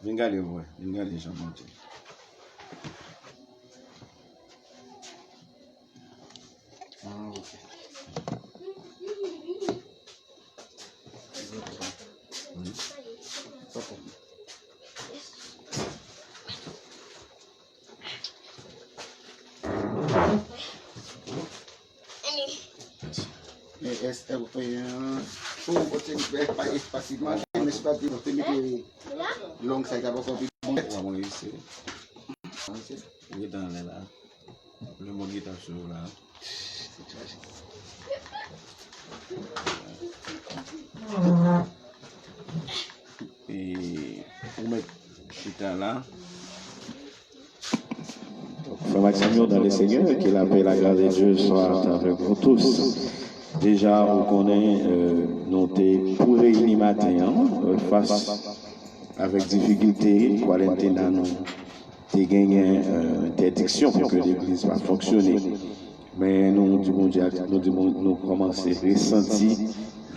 Venga, les gens montent. Long saya dapat kopi. Kita là. Le mot guitare sur là. Et on met chita là. Frère Maxime, dans le Seigneur, que la paix et la grâce de Dieu soient avec vous tous. Déjà, on connaît nos pour réunir matin face avec difficulté pour aller dans nous. Tu gagné interdiction pour que l'église va fonctionner. Mais nous, nous commençons à ressentir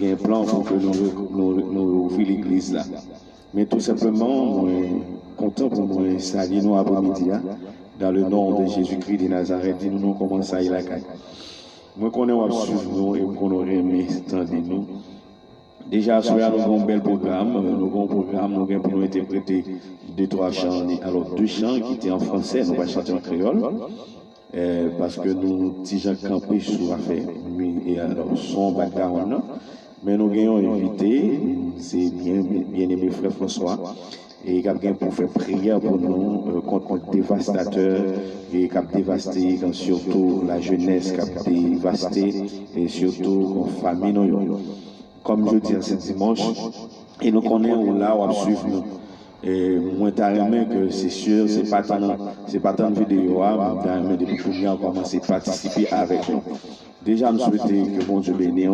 un plan pour que nous ouvrions l'église là. Mais tout simplement, nous sommes contents pour nous saluer nous après-midi. Dans le nom de Jésus-Christ de Nazareth, nous commençons à y la caille. Moi, qu'on est suivre nous et qu'on aurait aimé tendre nous. Déjà, nous avons un bel programme. Nous avons un programme pour nous interpréter 2-3 chants. Alors, 2 chants qui étaient en français, nous allons chanter en créole. Parce que nous, petits gens campés sur l'affaire, et alors, son background. Mais nous avons invité, c'est bien aimé frère François, et quelqu'un pour faire prière pour nous contre dévastateur et qui a dévasté surtout la jeunesse, qui a dévasté et surtout la famille. Comme je dis ce dimanche, et nous connaissons là où on suit nous. Et moi, que c'est sûr, c'est pas tant de vidéo, mais depuis que nous avons commencé à participer avec nous. Déjà, nous souhaitons que bon Dieu bénisse.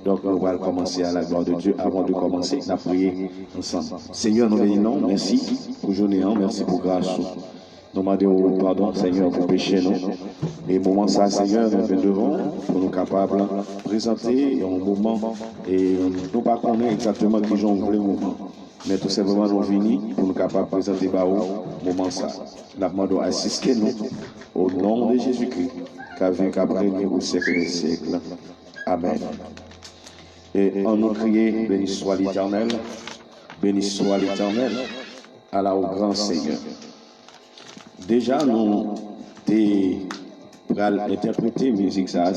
Donc, on va commencer à la gloire de Dieu avant de commencer à prier ensemble. Seigneur, nous bénissons, merci pour journée, merci pour grâce. Nous demandons pardon, Seigneur, pour pécher nous. Et moment ça, Seigneur, nous venons devant pour nous capables de présenter un moment et nous ne pas connaître exactement qui j'en voulais moment. Mais tout simplement, nous venons pour nous capables de présenter au moment ça. Nous demandons assister nous au nom de Jésus-Christ, qu'a vu qu'à régner au siècle des siècles. Amen. Et on nous crie, béni soit l'Éternel, Allah au grand Seigneur. Déjà, nous avons interprété la musique, ça,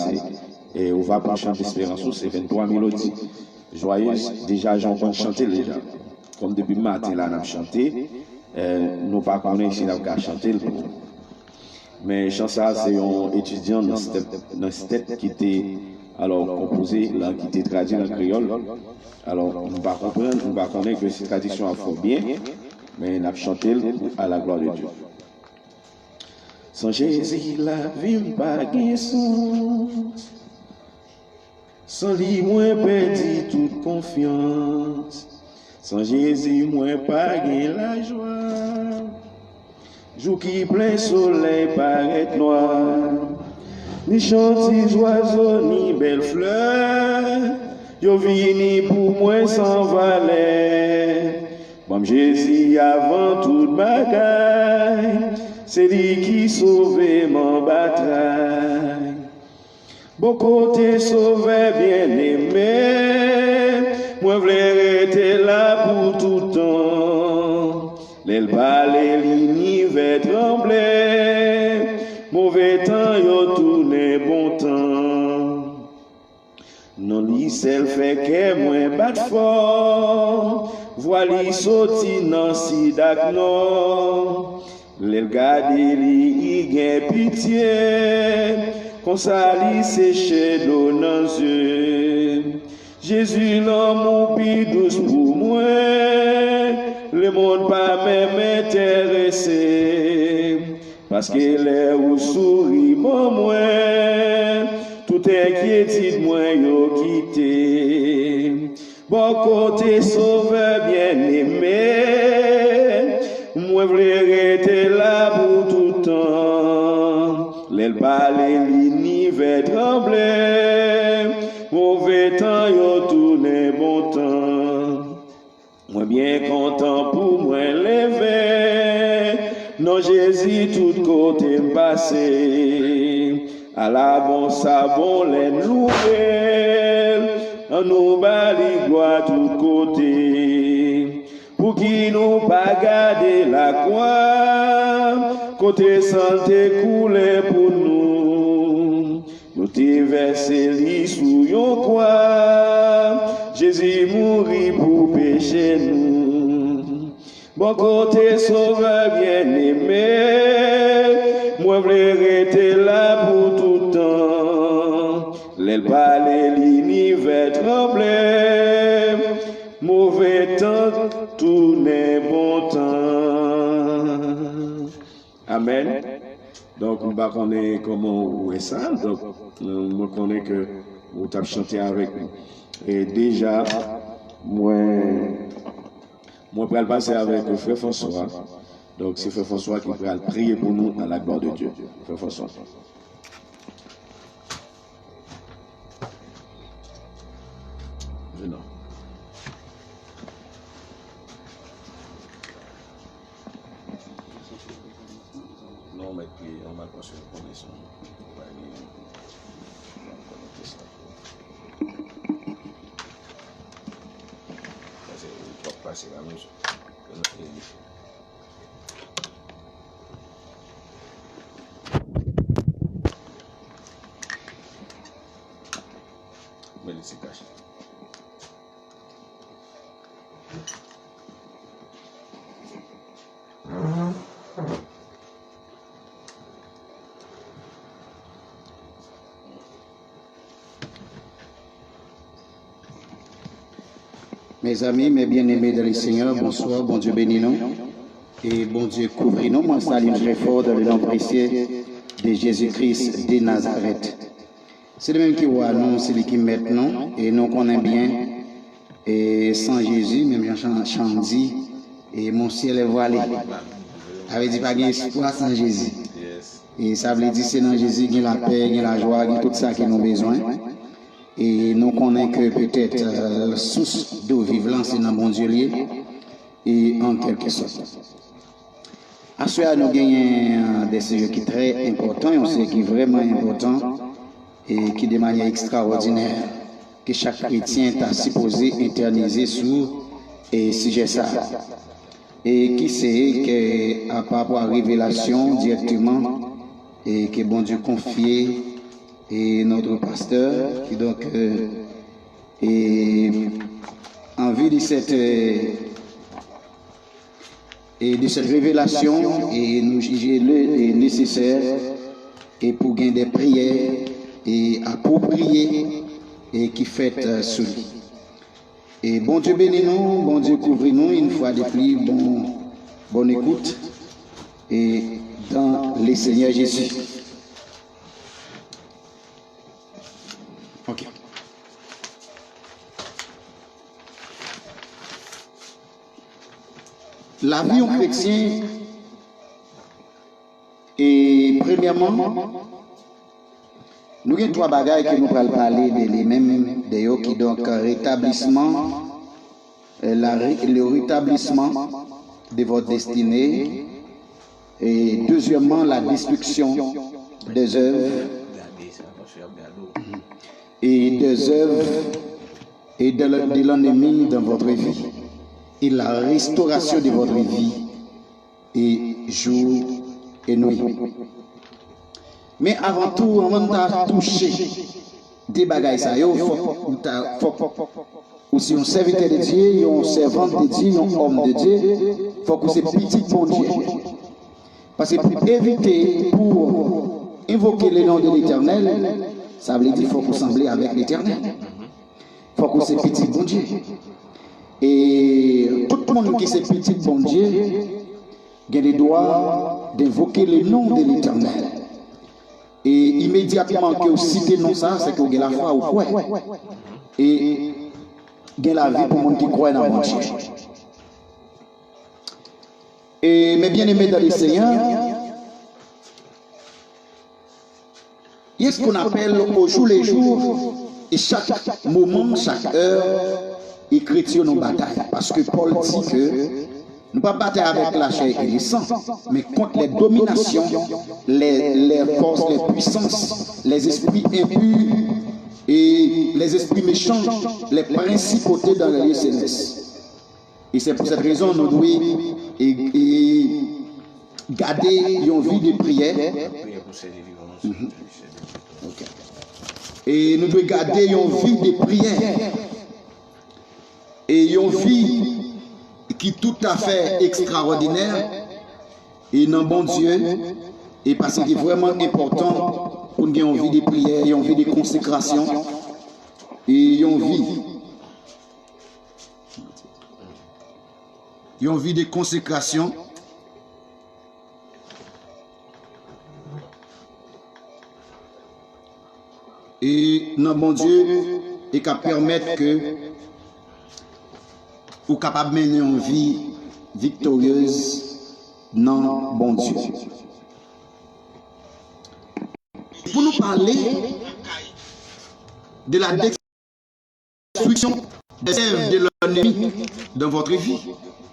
et on va pas chanter Espérance, c'est 23 mélodies joyeuses. Déjà, j'entends chanter déjà. Comme depuis matin, là, on a chanté. Nous pas connaissons si on a chanté. Mais ça, c'est un étudiant dans ce tête qui était alors composé, là, qui était traduit en créole. Alors, on va comprendre, on va connaître que cette tradition a fait bien, mais on a chanté à la gloire de Dieu. Sans Jésus, la vie n'a pas sens. Sans lui, moi, perdu toute confiance. Sans Jésus, moi, pas la joie. Jour qui plein soleil paraît noir. Ni gentils oiseaux, ni belles fleurs. Yo vini pour moi sans valet. Bon Jésus avant toute bagaille. C'est lui qui sauve mon bataille. Bon côté sauvé bien aimé. Moi voulais rester là pour tout temps. L'aile balai l'univers tremblait. Mauvais temps yo tourné bon temps. Non li sel fait que moi bat fort. Voilà sorti nan si dak non. Les gade li gen pitié, kon sa li séché l'eau dans yeux. Jésus l'homme pi douce pour moi, le monde pas même intéressé, parce que les ou sourit bon moi, tout inquiétude moi yo quitté. Bon côté sauveur bien aimé. Moi, voulais rester là pour tout temps. L'aile balai l'univers tremblait. Mauvais temps, yo tourné bon temps. Moi bien content pour moi lever. Non Jésus tout côté passé. À la bon sabon les nouvelles. On nous bali gloire tout côté. Pour qui nous pas garder la croix. Côté santé coulé pour nous. Nous t'ai versé li sous yon croix. Jésus mourit pour pécher nous. Bon côté sauveur bien-aimé, moi voulais rester là pour tout temps. L'aile parler l'univers tremblait, mauvais temps, tout n'est bon temps. Amen. Donc, on va connaître comment on est ça. Donc, on connaît que vous avez chanté avec nous. Et déjà, moi, je vais passer avec le frère François. Donc, c'est frère François qui va prier pour nous à la gloire de Dieu. Frère François. Non. Non, mais puis, on va continuer pour les sons. C'est la même chose. Mais laissez cacher. Mes amis, mes bien-aimés dans le Seigneur, bonsoir, bon Dieu bénis nous et bon Dieu couvre nous. Moi, salue très fort dans le nom précieux de Jésus-Christ de Nazareth. C'est le même qui voit nous, c'est lui qui met nous et nous connaissons bien. Et sans Jésus, même Jean dit, et mon ciel est voilé. Ça veut dire pas d'espoir sans Jésus. Et ça veut dire c'est dans Jésus qu'il y a la paix, il y a la joie, il y a tout ça qui nous besoin. Et nous connaissons que peut-être la source d'eau vivante, c'est dans mon Dieu lié, et en quelque sorte. À ce moment, nous gagnons des sujets qui sont très importants, et on sait qui est vraiment important, et qui de manière extraordinaire, que chaque chrétien est supposé internaliser sur et sujet ça. Et qui sait que, par rapport à la révélation directement, et que bon Dieu confie et notre pasteur qui donc en vue de cette révélation et nous juger le nécessaire et pour gagner des prières et appropriées et qui fait sur lui. Et bon Dieu bénis nous, bon Dieu couvre nous une fois de plus, bonne écoute et dans le Seigneur Jésus. Ok. La vie en chrétien, et premièrement, nous avons trois bagages que nous allons parler de les mêmes, d'ailleurs, qui donc rétablissement, le rétablissement de votre destinée, et deuxièmement, la destruction des œuvres, et des œuvres et de l'ennemi dans votre vie, et la restauration de votre vie, et jour et nuit. Mais avant tout, avant de toucher des bagages, ou si on serviteur de Dieu, on servant de Dieu, on homme de Dieu, il faut que c'est petit bon Dieu. Parce que pour éviter, pour invoquer le nom de l'Éternel, ça veut dire qu'il faut ressembler avec l'Éternel. Il faut que c'est petit bon Dieu. Et tout le monde qui c'est petit bon Dieu, il a le droit d'invoquer le nom de l'Éternel. Et immédiatement que vous citez non ça, c'est que vous avez la foi ou quoi. Et vous avez la vie pour le monde qui croit dans mon Dieu. Et mes bien-aimés dans le Seigneur, il y a ce qu'on appelle au jour les jours, et chaque moment, chaque heure, écriture nos batailles. Parce que Paul dit que nous ne pas battre avec la chair et le sang, mais contre les dominations, les forces, les puissances, les esprits impurs et les esprits méchants, les principautés dans les lieux célestes. Et c'est pour cette raison que nous devons garder une vie de prière. Et nous devons garder une vie de prière. Et une vie qui est tout à fait extraordinaire. Et non bon Dieu. Et parce que c'est vraiment important pour nous avoir une vie de prière, une vie de consécration. Et une vie de consécration. Et non bon Dieu et qu'à permettre que ou capable de mener une vie victorieuse non bon Dieu. Pour nous parler de la destruction des œuvres de l'ennemi dans votre vie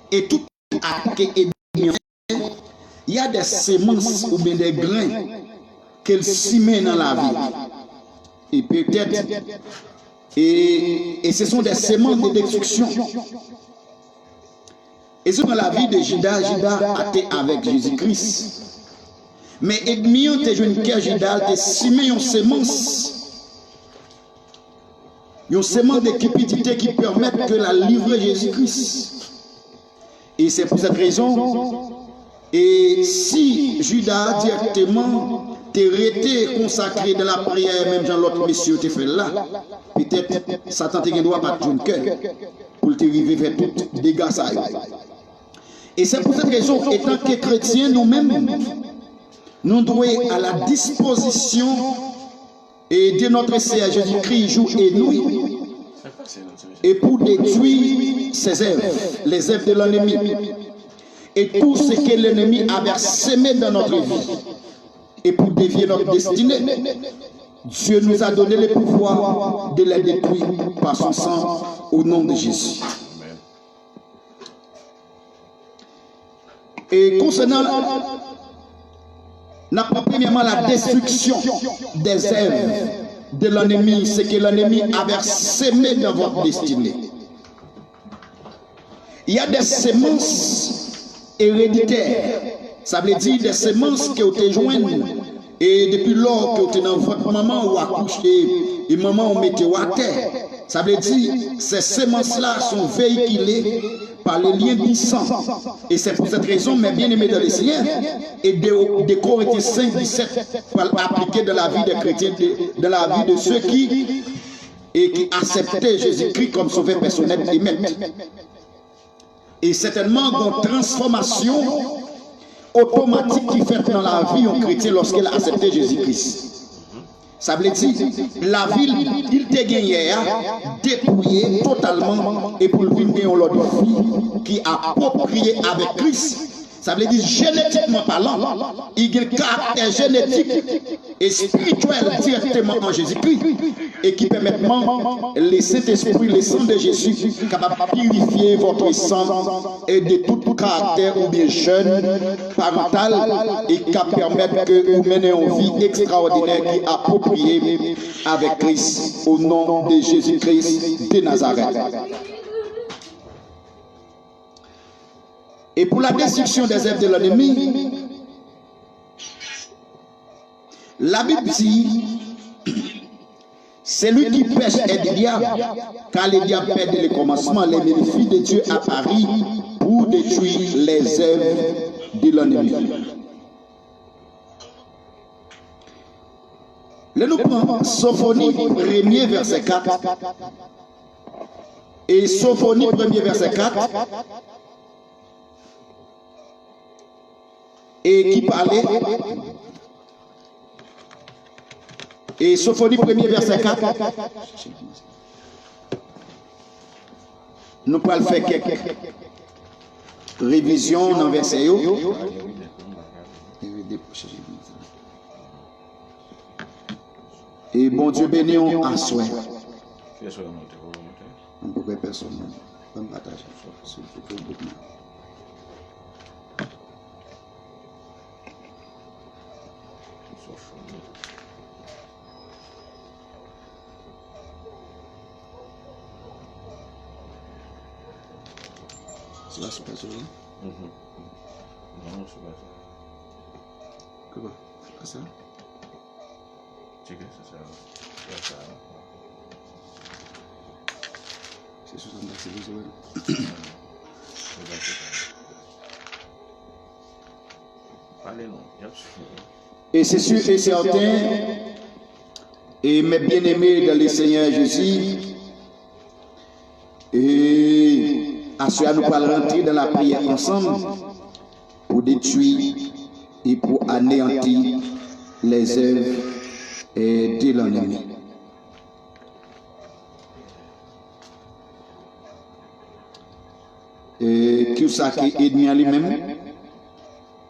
et tout acte ennemi, il y a des semences ou bien des grains qu'elle sème dans la vie. Et peut-être, et ce sont des semences de destruction. Et c'est dans la vie de Judas, Judas a été avec Jésus-Christ. Mais ennemi, tu es jeune cœur Judas, tu es semé une semence. Une semence de cupidité qui permet que la livrer Jésus-Christ. Et c'est pour cette raison, et si Judas directement t'es resté consacré dans la prière, même Jean l'autre monsieur te fait là, peut-être Satan te doit pas ton cœur pour te arriver vers tout dégâts ça. Et c'est pour cette raison, étant que chrétiens nous-mêmes, nous devons à la disposition et de notre Seigneur Jésus-Christ jour et nuit, et pour détruire ses œuvres, les œuvres de l'ennemi, et tout ce que l'ennemi avait semé dans notre vie. Et pour dévier notre destinée, Dieu nous a donné le pouvoir de les détruire par son sang au nom de Jésus. Et concernant premièrement la destruction des œuvres de l'ennemi, c'est que l'ennemi avait semé dans votre destinée. Il y a des semences héréditaires. Ça veut dire des semences que vous te joignent. Et depuis lors que vous êtes dans votre maman ou accouché et maman ou mettez à terre. Ça veut dire ces semences-là sont véhiculées par les liens du sang. Et c'est pour cette raison, mes bien-aimés dans le Seigneur, et de Corinthiens 5, 17, pour appliquer dans la vie des chrétiens, dans la vie de ceux qui acceptaient Jésus-Christ comme sauveur personnel et maître. Et certainement, une transformation automatique qui fait dans la vie d'un chrétien lorsqu'il a accepté Jésus-Christ. Ça veut dire, la ville, il t'a gagné, dépouillé totalement, et pour le vivre l'autre vie qui a approprié avec Christ. Ça veut dire, génétiquement parlant, il y a un caractère génétique et spirituel directement en Jésus-Christ, et qui permet maintenant, le Saint-Esprit, le sang de Jésus, capable de purifier votre sang et de tout caractère ou bien jeune, parental, et qui permet que vous menez une vie extraordinaire qui est appropriée avec Christ, au nom de Jésus-Christ de Nazareth. Et pour la destruction des œuvres de l'ennemi, la Bible dit, celui qui pêche est le diable, car le diable perd le commencement, les bénéfices de Dieu apparus pour détruire les œuvres de l'ennemi. Là nous prenons Sophonie 1er verset 4. Et Sophonie 1er verset 4. Et qui parlait, et Sophonie 1er verset 4, nous pouvons faire quelques révisions dans le verset. Et bon Dieu béni, on a soin. Pourquoi personne ne me partage sur le groupe. C'est là, c'est pas ça. Non, c'est pas ça. Comment? C'est pas ça? Checker, c'est ça. C'est 60 c'est visuel. Et c'est sûr et certain, et mes bien-aimés dans le Seigneur Jésus, et à cela nous allons rentrer dans la prière ensemble pour détruire et pour anéantir les œuvres de l'ennemi. Et tout ça qui est ennemi à lui-même,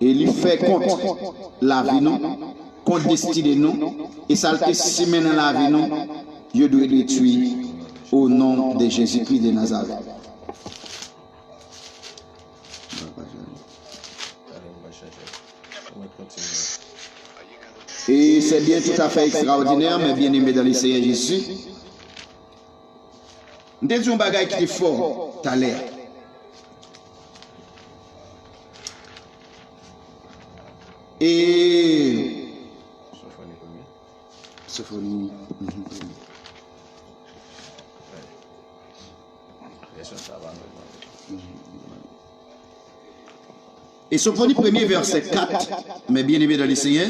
et lui fait contre la vie, non, contre destinée, non, et ça le si maintenant la vie, non, Dieu doit détruire au nom de Jésus-Christ de Nazareth. Et c'est bien tout à fait extraordinaire, mais bien aimé dans le Seigneur Jésus. Nous avons un bagage qui est fort tout à l'heure. Et Sophonie. Et Sophonie 1er verset 4, mes bien-aimés dans le Seigneur,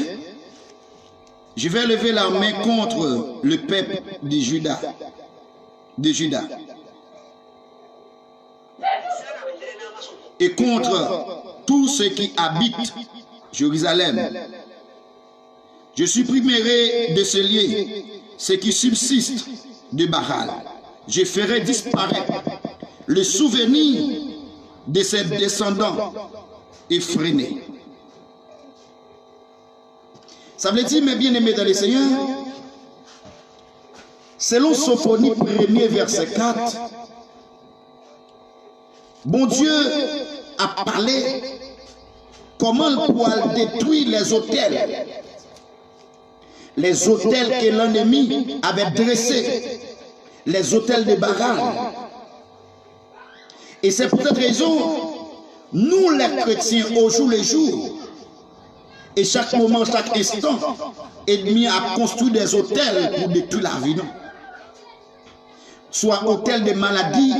je vais lever la main contre le peuple de Juda, et contre tous ceux qui habitent Jérusalem. Je supprimerai de ce lieu ce qui subsiste de Baal. Je ferai disparaître le souvenir de ses descendants effrénés. Ça veut dire, mes bien-aimés dans le Seigneur, selon Sophonie 1er verset 4, bon Dieu a parlé comment il pourra détruire les autels que l'ennemi avait dressés, les autels de Baal. Et c'est pour cette raison, nous les chrétiens, au jour le jour, et chaque moment, chaque instant, l'ennemi a construit des autels pour détruire la vie. Soit hôtel de maladie,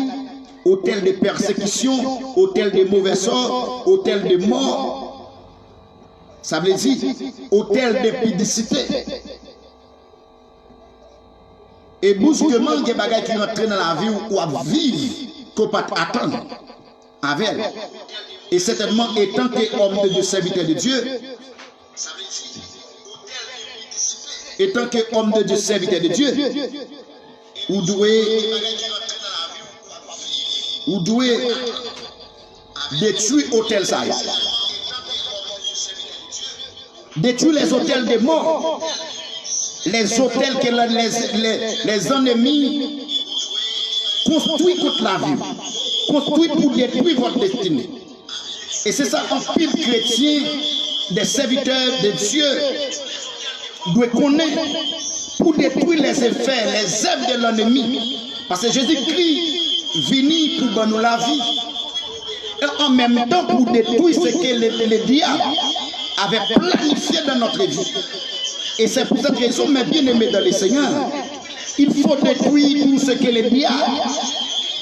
hôtel de persécution, hôtel de mauvais sort, hôtel de mort. Ça veut dire hôtel de publicité. Et brusquement, il y a des bagages qui rentrent dans la vie ou à vivre, qu'on peut attendre avec elle. Et certainement, étant que homme de Dieu, serviteur de Dieu, étant que homme de Dieu, serviteur de Dieu, ou doué détruire hôtel ça. Détruire les hôtels de mort, les hôtels que les ennemis construisent contre la vie, construisent pour détruire votre destinée. Et c'est ça un pile chrétien, des serviteurs de Dieu, doit connaître pour détruire les effets, les œuvres de l'ennemi. Parce que Jésus-Christ venu pour nous la vie, et en même temps pour détruire ce que le diable avait planifié dans notre vie. Et c'est pour cette raison, mes bien-aimés dans le Seigneur, il faut détruire tout ce que le diable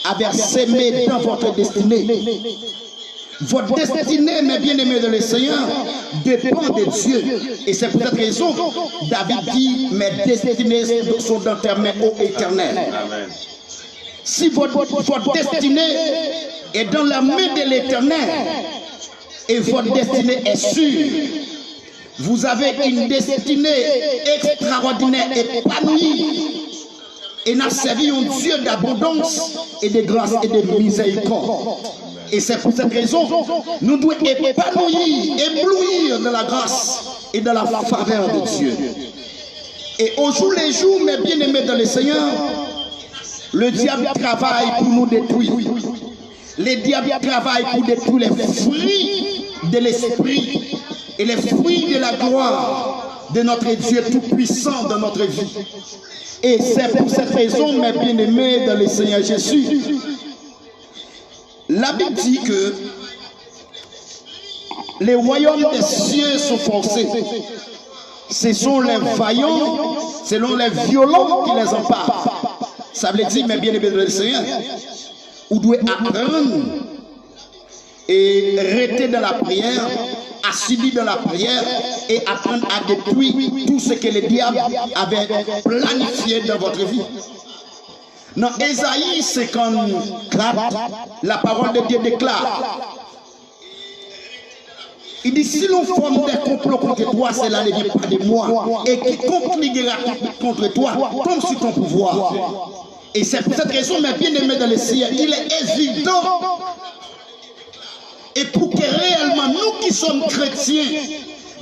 avait sémé dans votre destinée. Votre destinée, mes bien-aimés dans le Seigneur, dépend de Dieu. Et c'est pour cette raison, David dit, mes destinées sont dans tes mains, ô Éternel. Amen. Si votre destinée est dans la main de l'Éternel, et votre destinée est sûre, vous avez une destinée extraordinaire, épanouie, et n'a servi un Dieu d'abondance et de grâce et de miséricorde. Et c'est pour cette raison, nous devons épanouir, éblouir de la grâce et de la faveur de Dieu. Et au jour les jours, mes bien-aimés dans le Seigneur, Le diable travaille pour nous détruire. Le diable travaille pour détruire les fruits de l'esprit et les fruits de la gloire de notre Dieu tout-puissant dans notre vie. Et c'est pour cette raison, mes bien-aimés dans le Seigneur Jésus, la Bible dit que les royaumes des cieux sont forcés. Ce sont les vaillants, selon les violents qui les emparent. Ça veut dire, mes bien-aimés dans le Seigneur, vous devez apprendre et rester dans la prière, assis dans la prière et apprendre à détruire tout ce que le diable avait planifié dans votre vie. Dans Ésaïe 54, la parole de Dieu déclare, il dit, si l'on forme des complots contre toi, cela ne vient pas de moi. Et quiconque liguera contre toi tombe sur ton pouvoir. Et c'est pour cette raison, mes bien-aimés dans le Seigneur, il est évident. Et pour que réellement, nous qui sommes chrétiens,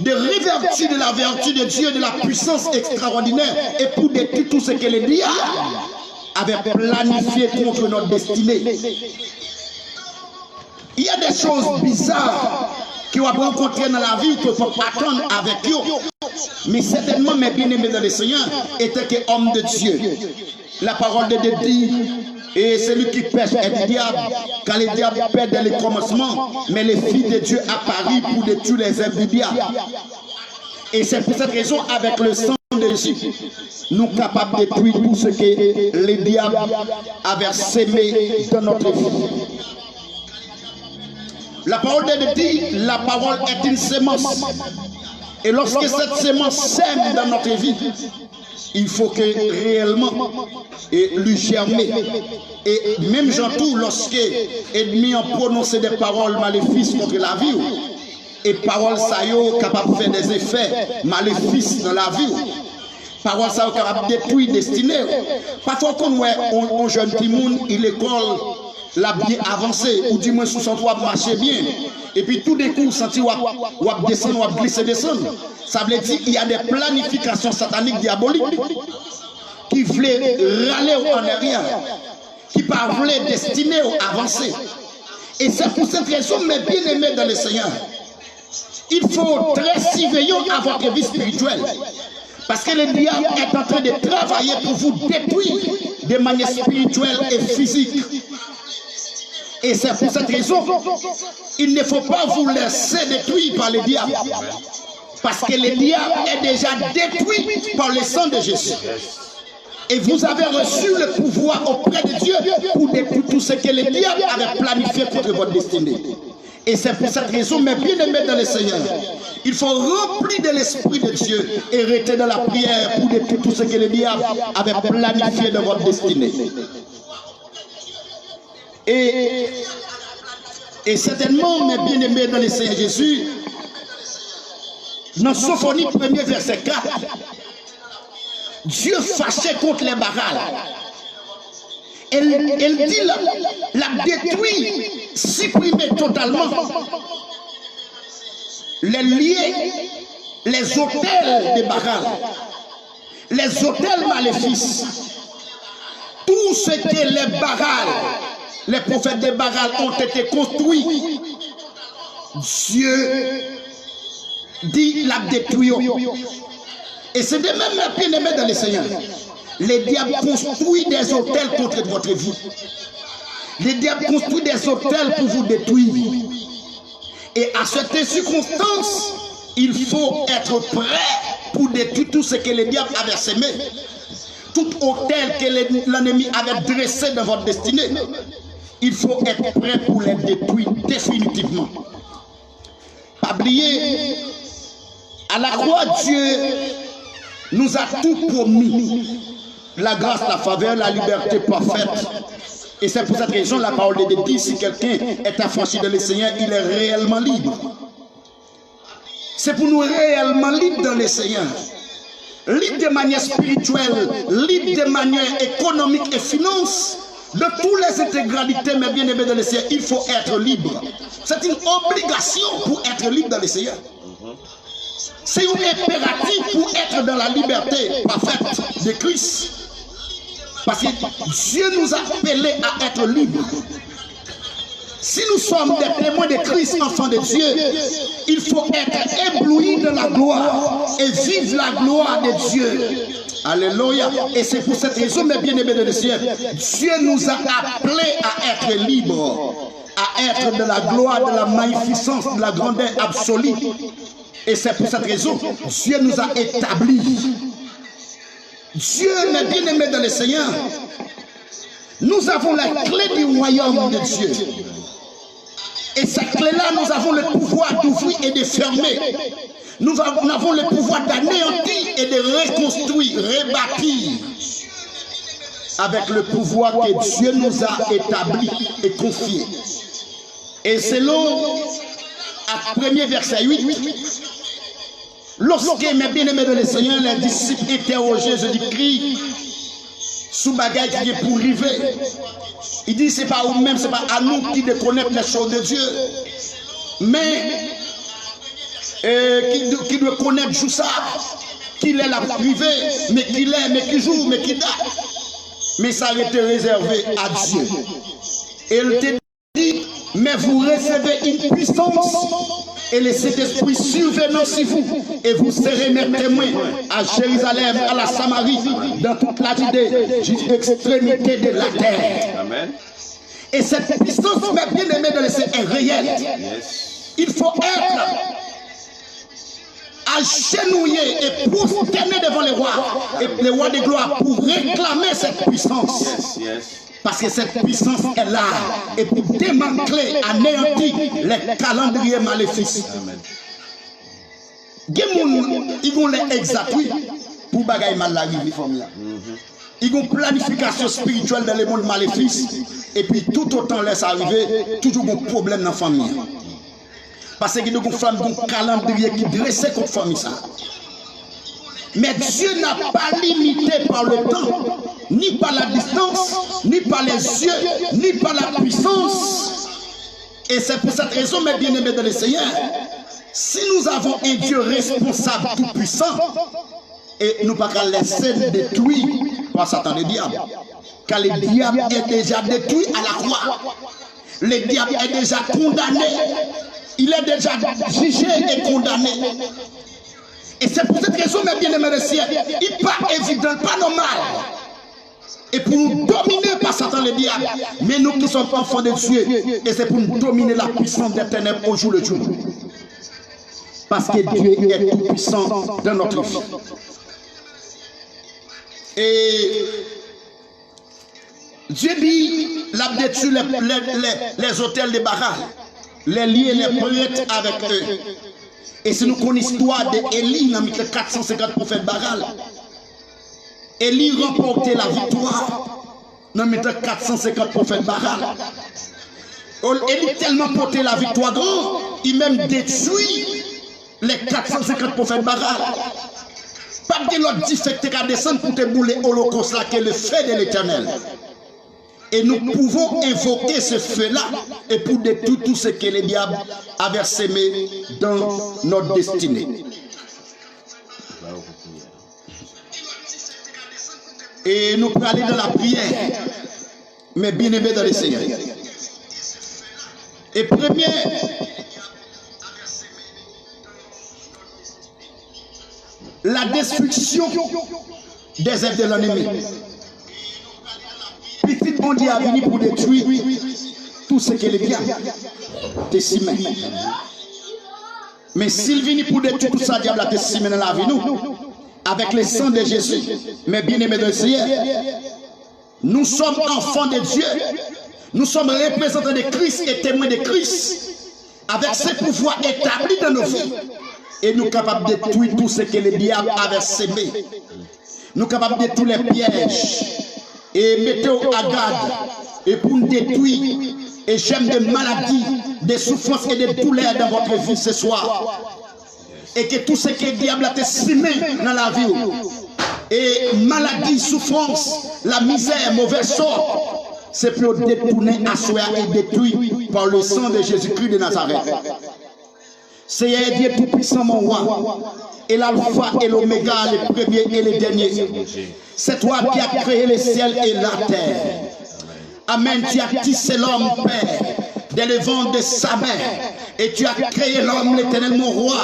de révertir de la vertu de Dieu, de la puissance extraordinaire, et pour détruire tout ce que le diable avait planifié contre notre destinée. Il y a des choses bizarres qui vont rencontrer dans la vie, qu'il faut attendre avec eux. Mais certainement, mes bien-aimés dans le Seigneur étaient que hommes de Dieu. La parole de Dieu dit, et celui qui pêche est du diable, car le diable perd dès le commencement, mais les filles de Dieu apparus pour détruire les œuvres du diable. Et c'est pour cette raison, avec le sang de Jésus, nous sommes capables de détruire tout ce que le diable avait sémé dans notre vie. La parole de Dieu dit, la parole est une sémence. Et lorsque cette sémence sème dans notre vie, il faut que réellement lui germer. Et même j'entends lorsque ennemis ont prononcé des paroles maléfiques contre la vie, et paroles ça y est capable de faire des effets maléfiques dans la vie. Paroles ça y est capable de détruire destinée. Parfois quand on jeune petit monde, il école l'a bien avancé, ou du moins sous son toit marcher bien. Et puis tout d'un coup, senti ou descendre, ou glisser, descendre. Ça veut dire qu'il y a des planifications sataniques diaboliques qui voulaient râler en arrière, qui ne voulaient destiner à avancer. Et c'est pour cette raison, mes bien-aimés dans le Seigneur, il faut très surveiller à votre vie spirituelle. Parce que le diable est en train de travailler pour vous détruire de manière spirituelle et physique. Et c'est pour cette raison, il ne faut pas vous laisser détruire par le diable. Parce que le diable est déjà détruit par le sang de Jésus. Et vous avez reçu le pouvoir auprès de Dieu pour détruire tout ce que le diable avait planifié contre votre destinée. Et c'est pour cette raison, mes bien-aimés dans le Seigneur, il faut remplir de l'Esprit de Dieu et rester dans la prière pour détruire tout ce que le diable avait planifié dans votre destinée. Et certainement, mes bien-aimés dans le Seigneur Jésus, dans Sophonie 1er verset 4, Dieu fâché contre les Baals. Elle dit la détruire, supprimer totalement les liés, les autels de Baal, les autels maléfiques, tout ce que les Baal, les prophètes de Baal ont été construits, Dieu dit la détruire. Et c'est de même, bien-aimés dans le Seigneur. Les diables construisent des hôtels contre votre vie. Les diables construisent des hôtels pour vous détruire. Et à cette circonstance, il faut être prêt pour détruire tout ce que les diables avaient semé. Tout hôtel que l'ennemi avait dressé dans votre destinée. Il faut être prêt pour les détruire définitivement. Pas oublier, à la croix, Dieu nous a tout promis. La grâce, la faveur, la liberté parfaite. Et c'est pour cette raison la parole de Dieu dit, si quelqu'un est affranchi de le Seigneur, il est réellement libre. C'est pour nous réellement libres dans le Seigneur. Libre de manière spirituelle, libre de manière économique et finance. De toutes les intégralités, mes bien-aimés dans le Seigneur, il faut être libre. C'est une obligation pour être libre dans le Seigneur. C'est un impératif pour être dans la liberté parfaite de Christ. Parce que Dieu nous a appelés à être libres. Si nous sommes des témoins de Christ, enfants de Dieu, il faut être ébloui de la gloire et vivre la gloire de Dieu. Alléluia. Et c'est pour cette raison, mes bien-aimés de le ciel, Dieu nous a appelés à être libres, à être de la gloire, de la magnificence, de la grandeur absolue. Et c'est pour cette raison, Dieu nous a établis. Dieu, mes bien-aimés de le Seigneur, nous avons la clé du royaume de Dieu. Et cette clé-là, nous avons le pouvoir d'ouvrir et de fermer. Nous avons le pouvoir d'anéantir et de reconstruire, rebâtir. Avec le pouvoir que Dieu nous a établi et confié. Et selon le premier verset 8, lorsque mes bien-aimés de le Seigneur, les disciples interrogeaient Jésus-Christ sous bagaille qui est pour arriver. Il dit, c'est pas nous-mêmes, c'est pas à nous qui de connaître les choses de Dieu. Mais qui doit connaître tout ça, qu'il est la privée, mais qu'il est, mais qui joue, mais qui date. Mais ça a été réservé à Dieu. Et il te dit, mais vous recevez une puissance et le Saint-Esprit survenant sur vous, et vous serez mes témoins à Jérusalem, à la Samarie, dans toute la Judée, jusqu'à l'extrémité de la terre. Amen. Et cette puissance, mes bien-aimés de l'essai, est réelle. Yes. Il faut être agenouillé et prosterné devant les rois, et les rois de gloire, pour réclamer cette puissance. Yes, yes. Parce que cette puissance est là, et pour démanteler, anéantir les calendriers maléfiques. Ils vont les exatuer pour bagaille mal arriver. Ils ont une planification spirituelle dans le monde maléfique, et puis tout autant laisse arriver, toujours un problème dans la famille. Parce qu'il y a un calendrier qui dressait contre la famille. Mais Dieu n'a pas limité par le temps, ni par la distance, ni par les yeux, ni par la puissance. Et c'est pour cette raison, mes bien-aimés de le Seigneur, si nous avons un Dieu responsable tout puissant, et nous ne pouvons pas laisser détruire par Satan le diable, car le diable est déjà détruit à la croix. Le diable est déjà condamné, il est déjà jugé et condamné. Et c'est pour cette raison, mes bien-aimés de ciel, il n'est pas évident, pas normal. Et pour nous dominer par Satan le diable, mais nous qui sommes enfants de Dieu, et c'est pour nous dominer la puissance des ténèbres au jour le jour. Parce que Dieu est tout puissant dans notre vie. Et Dieu dit, l'a détruit les hôtels de Baal, les liés, les prêtres avec eux. Et si nous connaissons l'histoire d'Élie dans les 450 prophètes Baal, Élie remportait la victoire dans les 450 prophètes Baal. Élie tellement porté la victoire grande, il même détruit les 450 prophètes Baal. Pas de l'autre difficulté qu'à descendre pour te bouler l'holocauste là, qui est le feu de l'Éternel. Et nous pouvons invoquer ce feu-là et pour détruire tout ce que le diable avait sémé dans notre destinée. Et nous pouvons aller dans la prière, mais bien aimé dans le Seigneur. Et premier, la destruction des œuvres de l'ennemi. Petit bon Dieu a venu pour détruire tout ce que le diable décimé. Mais s'il vient pour détruire tout ça, le diable a décimé dans la vie, nous, avec le sang de Jésus, mais bien aimés de Seigneur, nous sommes enfants de Dieu, nous sommes représentants de Christ et témoins de Christ, avec ce pouvoir établi dans nos vies. Et nous sommes capables de détruire tout ce que le diable avait sémé. Nous sommes capables de détruire les pièges. Et mettez-vous à garde. Et pour nous détruire. Et j'aime des maladies, des souffrances et des douleurs dans votre vie ce soir. Et que tout ce que le diable a sémé dans la vie. Et maladie, souffrance, la misère, mauvais sort. C'est pour détourner, asseoir et détruire par le sang de Jésus-Christ de Nazareth. Seigneur Dieu Tout-Puissant, mon roi, et l'alpha et l'oméga, le premier et le dernier. C'est toi qui as créé les ciels et la terre. Amen. Tu as tissé l'homme, Père, dès le ventre de sa mère. Et tu as créé l'homme, l'Éternel, mon roi,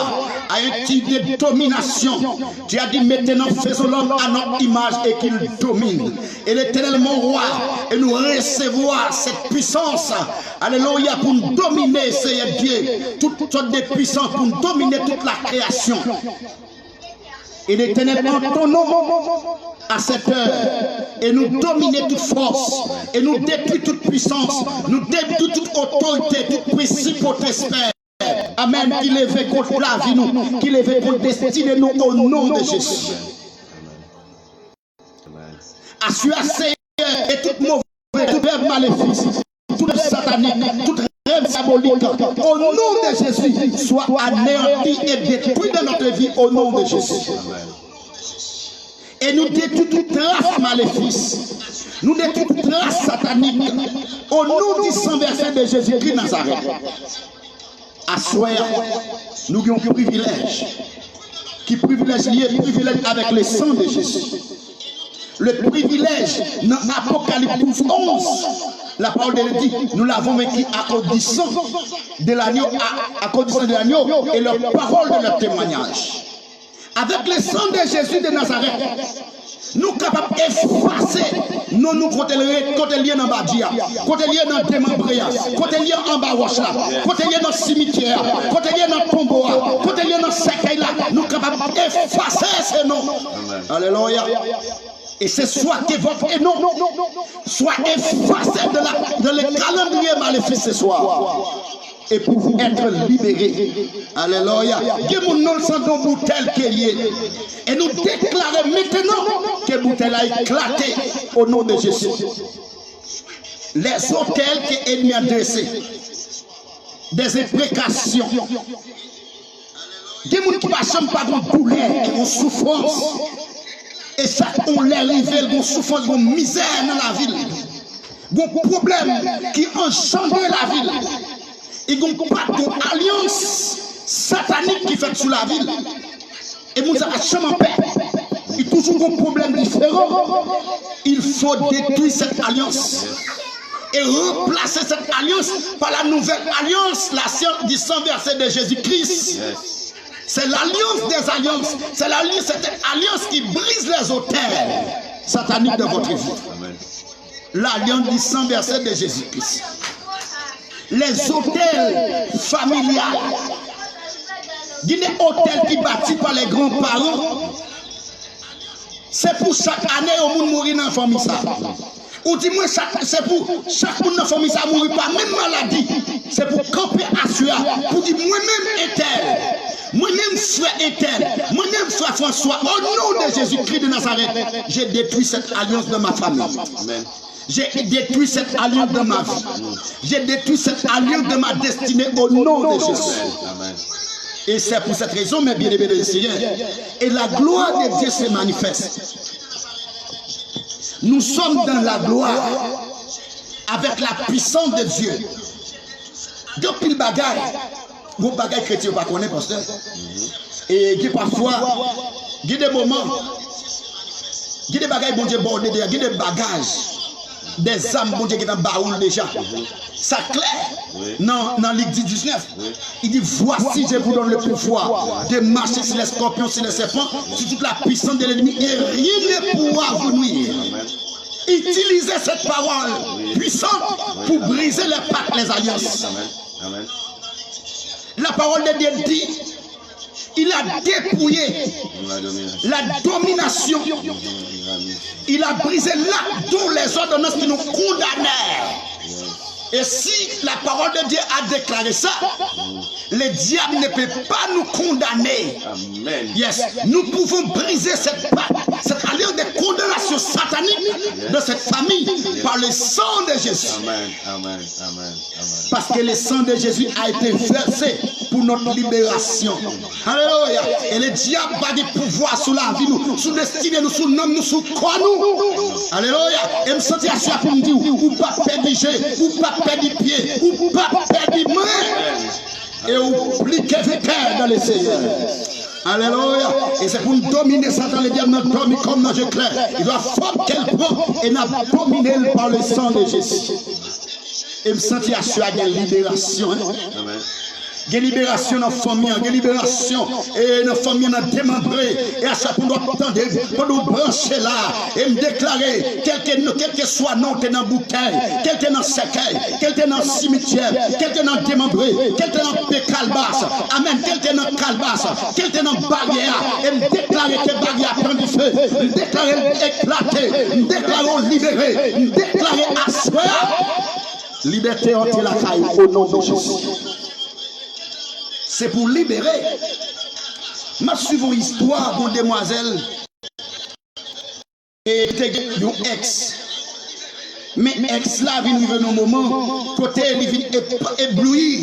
à un type de domination. Tu as dit maintenant, faisons l'homme à notre image et qu'il domine. Et l'Éternel, mon roi, et nous recevoir cette puissance, alléluia, pour nous dominer, Seigneur Dieu, toutes sortes de puissances, pour nous dominer toute la création. Et l'Éternel, en ton nom, à cette heure, et nous dominer toute force, et nous détruire toute puissance, nous détruire toute autorité, toute principauté, Amen, qui lève contre la vie, nous, qui lève contre destiner nous au nom de Jésus. Assure Seigneur, et toute mauvaise, toute rêve maléfice, toute satanique, toute rêve diabolique, au nom de Jésus, soit anéanti et détruit dans notre vie au nom de Jésus. Et nous détruisons toute trace maléfice. Nous détruisons toute trace satanique. Au nom du sang versé de Jésus-Christ Nazareth. À soir, nous avons un privilège. Qui privilège lié, privilège avec le sang de Jésus. Le privilège dans Apocalypse 11. La parole de Dieu dit, nous l'avons vécu à cause du sang de l'agneau, à cause du sang de l'agneau et leur parole de leur témoignage. Avec le sang de Jésus de Nazareth, nous sommes capables d'effacer nous côté lié dans Badia, côté lié dans Démembréa, côté lié en Bawacha, côté lié dans le cimetière, côté lié dans Pomboa, côté lié dans Sekaïla. Nous sommes capables d'effacer ces noms. Alléluia. Et c'est soit que votre nom soit effacé de le calendrier maléfique ce soir. Et pour vous être libérés. Alléluia. Que mon nom sans ton bouteille qui est lié. Et nous déclarons maintenant que bouteille a éclaté au nom de Jésus. Les hôtels que l'ennemi a dressés. Des imprécations. Des gens qui ne passent pas de douleur, qui ont souffrance. Et ça, on les révèle, on souffrance, on misère dans la ville. On problème qui engendre la ville. Il n'y a pas d'alliance satanique qui fait sous la ville. Et nous avons jamais paix. Il y a toujours un problème différent. Il faut détruire cette alliance. Et remplacer cette alliance par la nouvelle alliance, la science du sang versé de Jésus-Christ. C'est l'alliance des alliances. C'est cette alliance qui brise les autels sataniques de votre vie. L'alliance du sang versé de Jésus-Christ. Les hôtels familiales. Il y a des hôtels qui bâtis par les grands-parents. C'est pour chaque année au monde mourir dans la famille. Ou dis-moi, c'est pour chaque monde dans la famille ça mourir pas même maladie. C'est pour camper assurer. Pour dire moi-même éternel. Moi-même frère éternel. Moi-même frère François. Au nom de Jésus-Christ de Nazareth, j'ai détruit cette alliance de ma famille. Amen. J'ai détruit cette alliance de ma vie. J'ai détruit cette alliance de ma destinée au nom de Jésus. Amen. Et c'est pour cette raison, mes bien-aimés de Seigneur, et la gloire de Dieu se manifeste. Nous sommes dans la gloire avec la puissance de Dieu. Depuis le bagage, vos bagages chrétiens, vous ne connaissez pas, pasteur. Et parfois, il y a des moments, il y a des bagages, bon Dieu, bordé, il y a des bagages. Des âmes, bon Dieu, qui sont dans le baoul déjà. Ça clair dans l'Église 19. Il dit, voici, je vous donne le pouvoir de marcher sur les scorpions, sur les serpents, sur toute la puissance de l'ennemi, et rien ne pourra vous nuire. Utilisez cette parole puissante pour briser les pactes, les alliances. La parole de Dieu dit, il a dépouillé la domination. Il a brisé là dont les ordonnances qui nous condamnèrent. Et si la parole de Dieu a déclaré ça, le diable ne peut pas nous condamner. Amen. Yes. Nous pouvons briser cette alliance de condamnation satanique de cette famille par le sang de Jésus. Amen. Amen. Amen. Parce que le sang de Jésus a été versé pour notre libération. Alléluia. Et le diable a des pouvoirs sur la vie, nous, sur destinée, nous, sur nom, nous, sur quoi nous. Alléluia. Et me sentir à pour me dire, ou pas perdre jeu, ou pas perdre pied, ou pas perdre main. et vous pliquez vainqueur dans le Seigneur. Alléluia. Et c'est pour nous dominer Satan, le diable nous domine comme dans clair. Il doit faire qu'elle prend et nous dominer par le sang de Jésus. Et me sentir assuré de la libération. Amen. Il y a libération dans la famille, il y a libération et dans la famille, dans démembré. Et à chaque fois, nous attendons pour nous brancher là et me déclarer, quel que soit non, tu es dans bouteille, quel que dans cercueil, quel que dans cimetière, quel que dans démembré, quel que dans calbasse, amen, quel que dans calbasse, quel que dans barrière, et me déclarer que barrière prend du feu, me déclarer éclater, me déclarer libéré, me déclarer assoir. Liberté entre la caille au nom de Jésus. C'est pour libérer. Ma suivant histoire d'une demoiselle et une ex. Mais ex là vient vivre un moment côté elle vient éblouir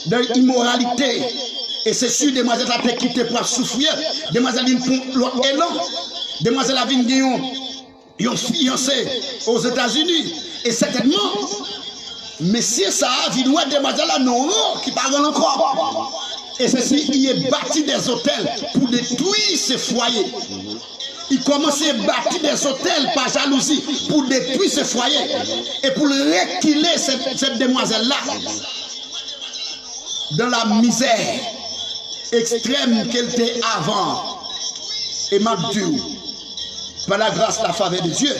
de l'immoralité. Et c'est sûr demoiselle a été quittée pour souffrir. Demoiselle vient pour l'autre élan. Demoiselle a vient un fiancé aux États-Unis. Et certainement Messieurs, ça a vu demoiselle à non qui parle encore. Et ceci, il est bâti des hôtels pour détruire ses foyers. Il commence à bâtir des hôtels par jalousie pour détruire ses foyers et pour reculer cette demoiselle-là dans la misère extrême qu'elle était avant. Et Dieu, par la grâce, la faveur de Dieu,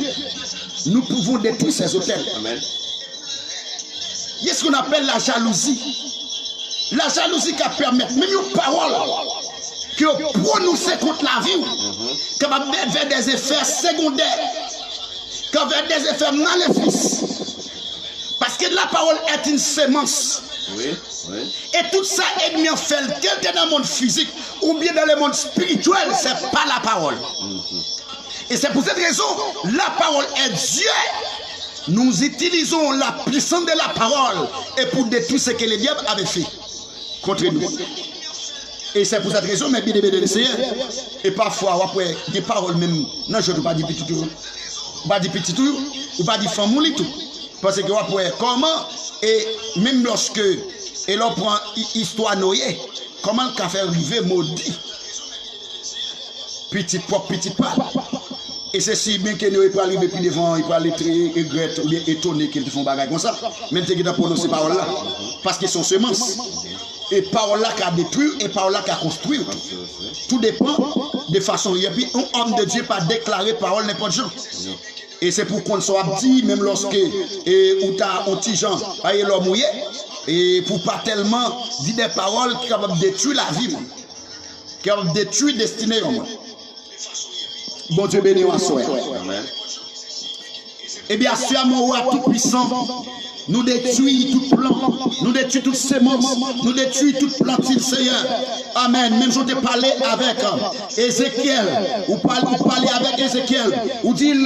nous pouvons détruire ces hôtels. Amen. Il y a ce qu'on appelle la jalousie. La jalousie qui permet, même une parole qui prononce contre la vie, qui va faire des effets secondaires, qui va faire des effets maléfiques. Parce que la parole est une sémence. Oui, oui. Et tout ça est bien fait, quel que dans le monde physique ou bien dans le monde spirituel, ce n'est pas la parole. Et c'est pour cette raison, la parole est Dieu. Nous utilisons la puissance de la parole et pour détruire ce que le diable avait fait contre nous. Et c'est pour cette raison, mes bien-aimés de l'Seigneur, et parfois, après, des paroles même, non, je ne veux pas dire petit tout, pas dire petit tout, ou pas dire femme tout. Parce que après, comment, et même lorsque, et l'on prend histoire Noé, comment le café arrivé maudit, petit pop, petit pas. Et c'est si bien que nous peut arriver plus devant, il peut aller très regretter ou bien étonné qu'ils font bagarre comme ça. Même si ils prononcent ces paroles-là. Parce qu'ils sont semences. Et paroles-là qui a détruit et paroles-là qui a construit. Tout dépend de façon. Et puis un homme de Dieu pas déclarer parole n'importe gens. Et c'est pour qu'on soit dit, même lorsque ou t'as un petit gens, aïe l'homme mouillé, et pour pas tellement dire des paroles qui peuvent détruire la vie, qui peuvent détruire la destinée. Bon Dieu béni en soi. Eh bien, si à mon roi tout puissant, nous détruisons tout plan, nous détruisons toute sémence, nous détruisons toute plantille, Seigneur. Amen. Même je te parlais avec Ézéchiel, ou parler avec Ézéchiel, ou dire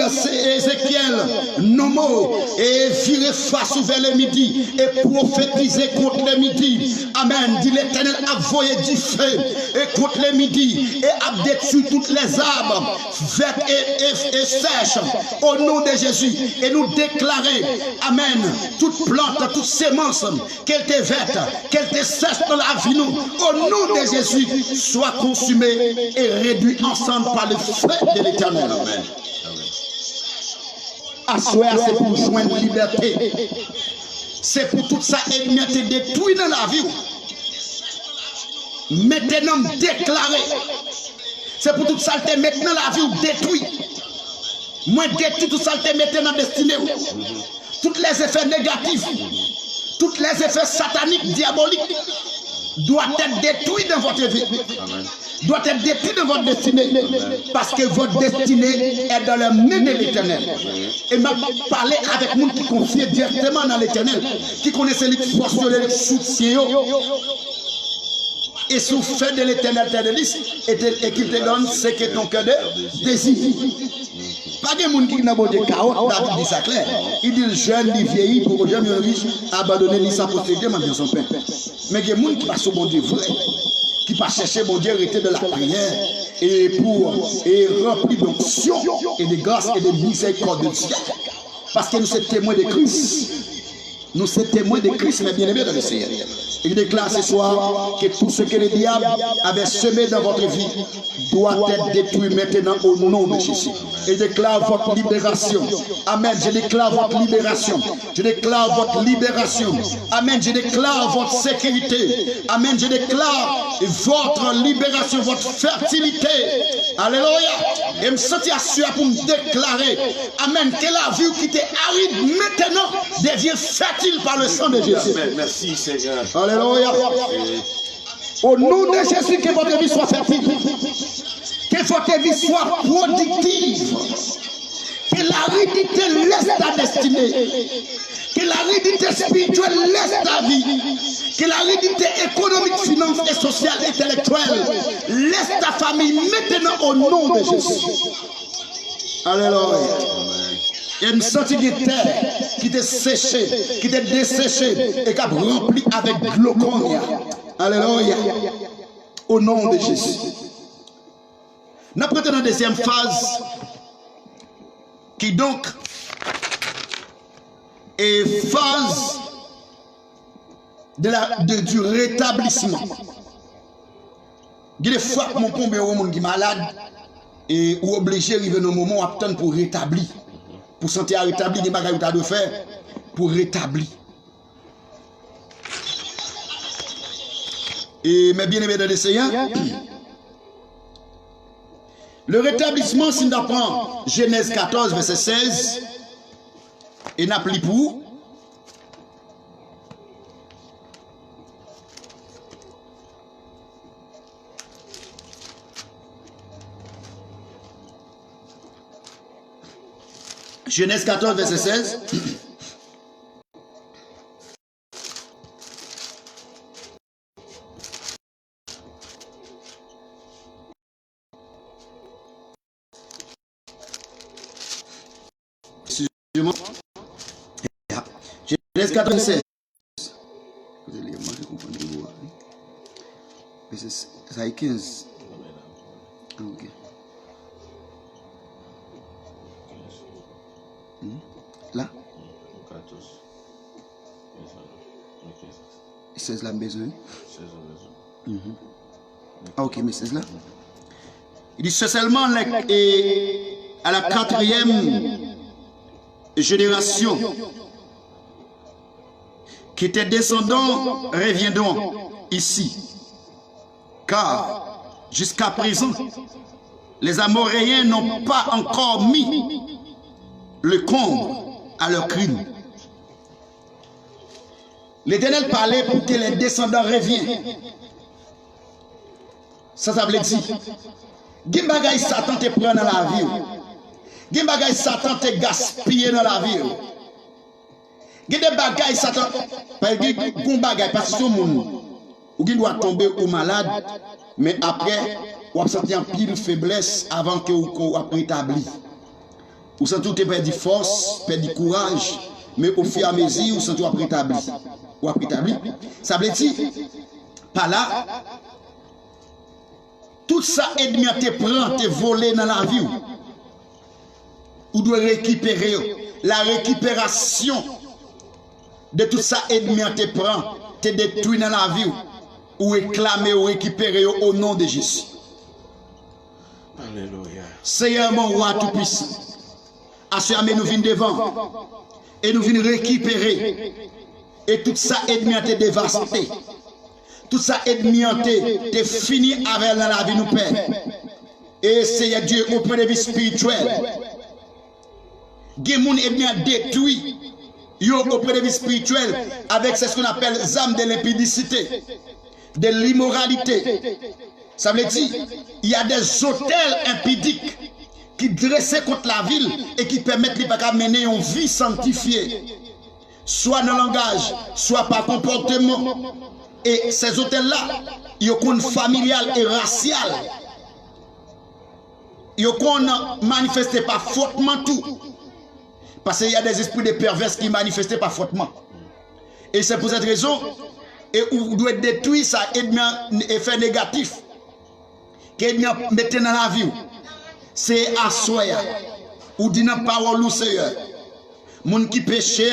Ézéchiel, nos mots, et virer face vers le midi, et prophétiser contre le midi. Amen. Dit l'Éternel a voyé du feu, et contre le midi, et a détruit toutes les arbres, vertes et sèches, au nom de Jésus, et nous déclarer, Amen, toute plante, toute sémence, qu'elle te verte, qu'elle te sèche dans la vie, nous, au nom de Jésus, soit consumée et réduite ensemble par le feu de l'Éternel. Assoir, c'est pour joindre liberté. C'est pour tout ça et te détruire dans la vie. Maintenant déclaré. C'est pour tout ça te maintenant la vie détruit. Moi détruit tout ça te maintenant destiné. Tous les effets négatifs, tous les effets sataniques, diaboliques, doivent être détruits dans votre vie. Doivent être détruits dans votre destinée. Parce que votre destinée est dans la main de l'Éternel. Et m'a parlé avec nous qui confient directement dans l'Éternel, qui connaissent les forces de les soutien. Et sous fait de l'Éternel tes délices et qu'il te donne ce que ton cœur désire. Pas de monde qui n'a pas de chaos, David dit ça clair. Il dit le jeune, il vieillit pour que le jeune riche abandonner sa possédé, maintenant son père. Mais il y a des gens qui passent au bon Dieu vrai, qui passent chercher mon Dieu arrêter de la prière et pour remplir d'onction et de grâce et de miséricorde de Dieu. Parce que nous sommes témoins de Christ. Nous sommes témoins de Christ, mais bien aimés dans le Seigneur. Il déclare ce soir que tout ce que le diable avait semé dans votre vie doit être détruit maintenant au nom de Jésus. Il déclare votre libération. Amen. Je déclare votre libération. Je déclare votre libération. Amen. Je déclare votre sécurité. Amen. Je déclare votre libération, votre fertilité. Alléluia. Et me sentir assuré pour me déclarer. Amen. Que la vie qui était aride maintenant devient fertile par le sang de Jésus. Merci Seigneur. Alléluia. Au nom de Jésus, que votre vie soit fertile. Que votre vie soit productive. Que l'aridité laisse ta destinée. Que l'aridité spirituelle laisse ta vie. Que l'aridité économique, financière, et sociale, intellectuelle laisse ta famille maintenant au nom de Jésus. Alléluia. Et me sentir que terre qui t'est séchée, qui t'est desséchée et qui a rempli avec glauconia. Alléluia. Au nom de Jésus. Nous prenons la deuxième phase qui donc est phase du rétablissement. Il y a des fois que mon pompe est malade et ou obligé d'arriver dans un moment où attendre pour rétablir. Pour sentir rétablir des bagages que tu as de faire pour rétablir. Et mes bien-aimés dans le Seigneur, le rétablissement, si nous apprenons Genèse 14, verset 16, et n'a plus pour. Genèse 14, verset 16. Excusez-moi. Genèse 14, verset 16. Vous allez comprendre le mot. Verset 15. Ok. Là? 16 là, besoin. Ah, ok, mais 16 là. Il dit c'est seulement à la 4e génération qui tes descendants reviendront ici. Car jusqu'à présent, les Amoréens n'ont pas encore mis le comble à leur crime. L'Éternel parlait pour que les descendants reviennent. Ça veut dire, Gimbagay Satan te prend dans la vie. Gimbagay Satan te gaspille dans la vie. Gimbagay Satan, parce que ou doit tomber au malade, mais après, ou a senti un pile faiblesse avant que vous rétabli. Ou senti ou te perdu force, perdu courage, mais au fur et à mesure, ou senti ou rétabli. Ou rétabli. Ça veut dire, par là, tout ça ennemi te prend, te volé dans la vie. Ou doit récupérer. La récupération de tout ça ennemi te prend, te détruit dans la vie. Ou réclamer ou récupérer au nom de Jésus. Alléluia. Seigneur mon roi tout-puissant. Assurez nous venons devant. Et nous venons récupérer. Et tout ça ennemi te dévasté. Tout ça ennemi te fini avec la vie nous père. Et Seigneur Dieu au point de vue spirituel. Gens ennemi a détruit. Yo au point de vue spirituel avec ce qu'on appelle les âmes de l'impudicité, de l'immoralité. Ça veut dire il y a des hôtels impudiques qui dressent contre la ville et qui permettent de mener une vie sanctifiée, soit dans le langage, soit par comportement. Et ces hôtels-là, ils sont familial et racial. Ils sont manifestés par fautement tout. Parce qu'il y a des esprits de pervers qui manifestent pas fortement. Et c'est pour cette raison, et on doit détruire ça, effet négatif, qu'il y a mettre dans la vie. C'est à soi, ou dit dans la parole du Seigneur. Moun qui péché,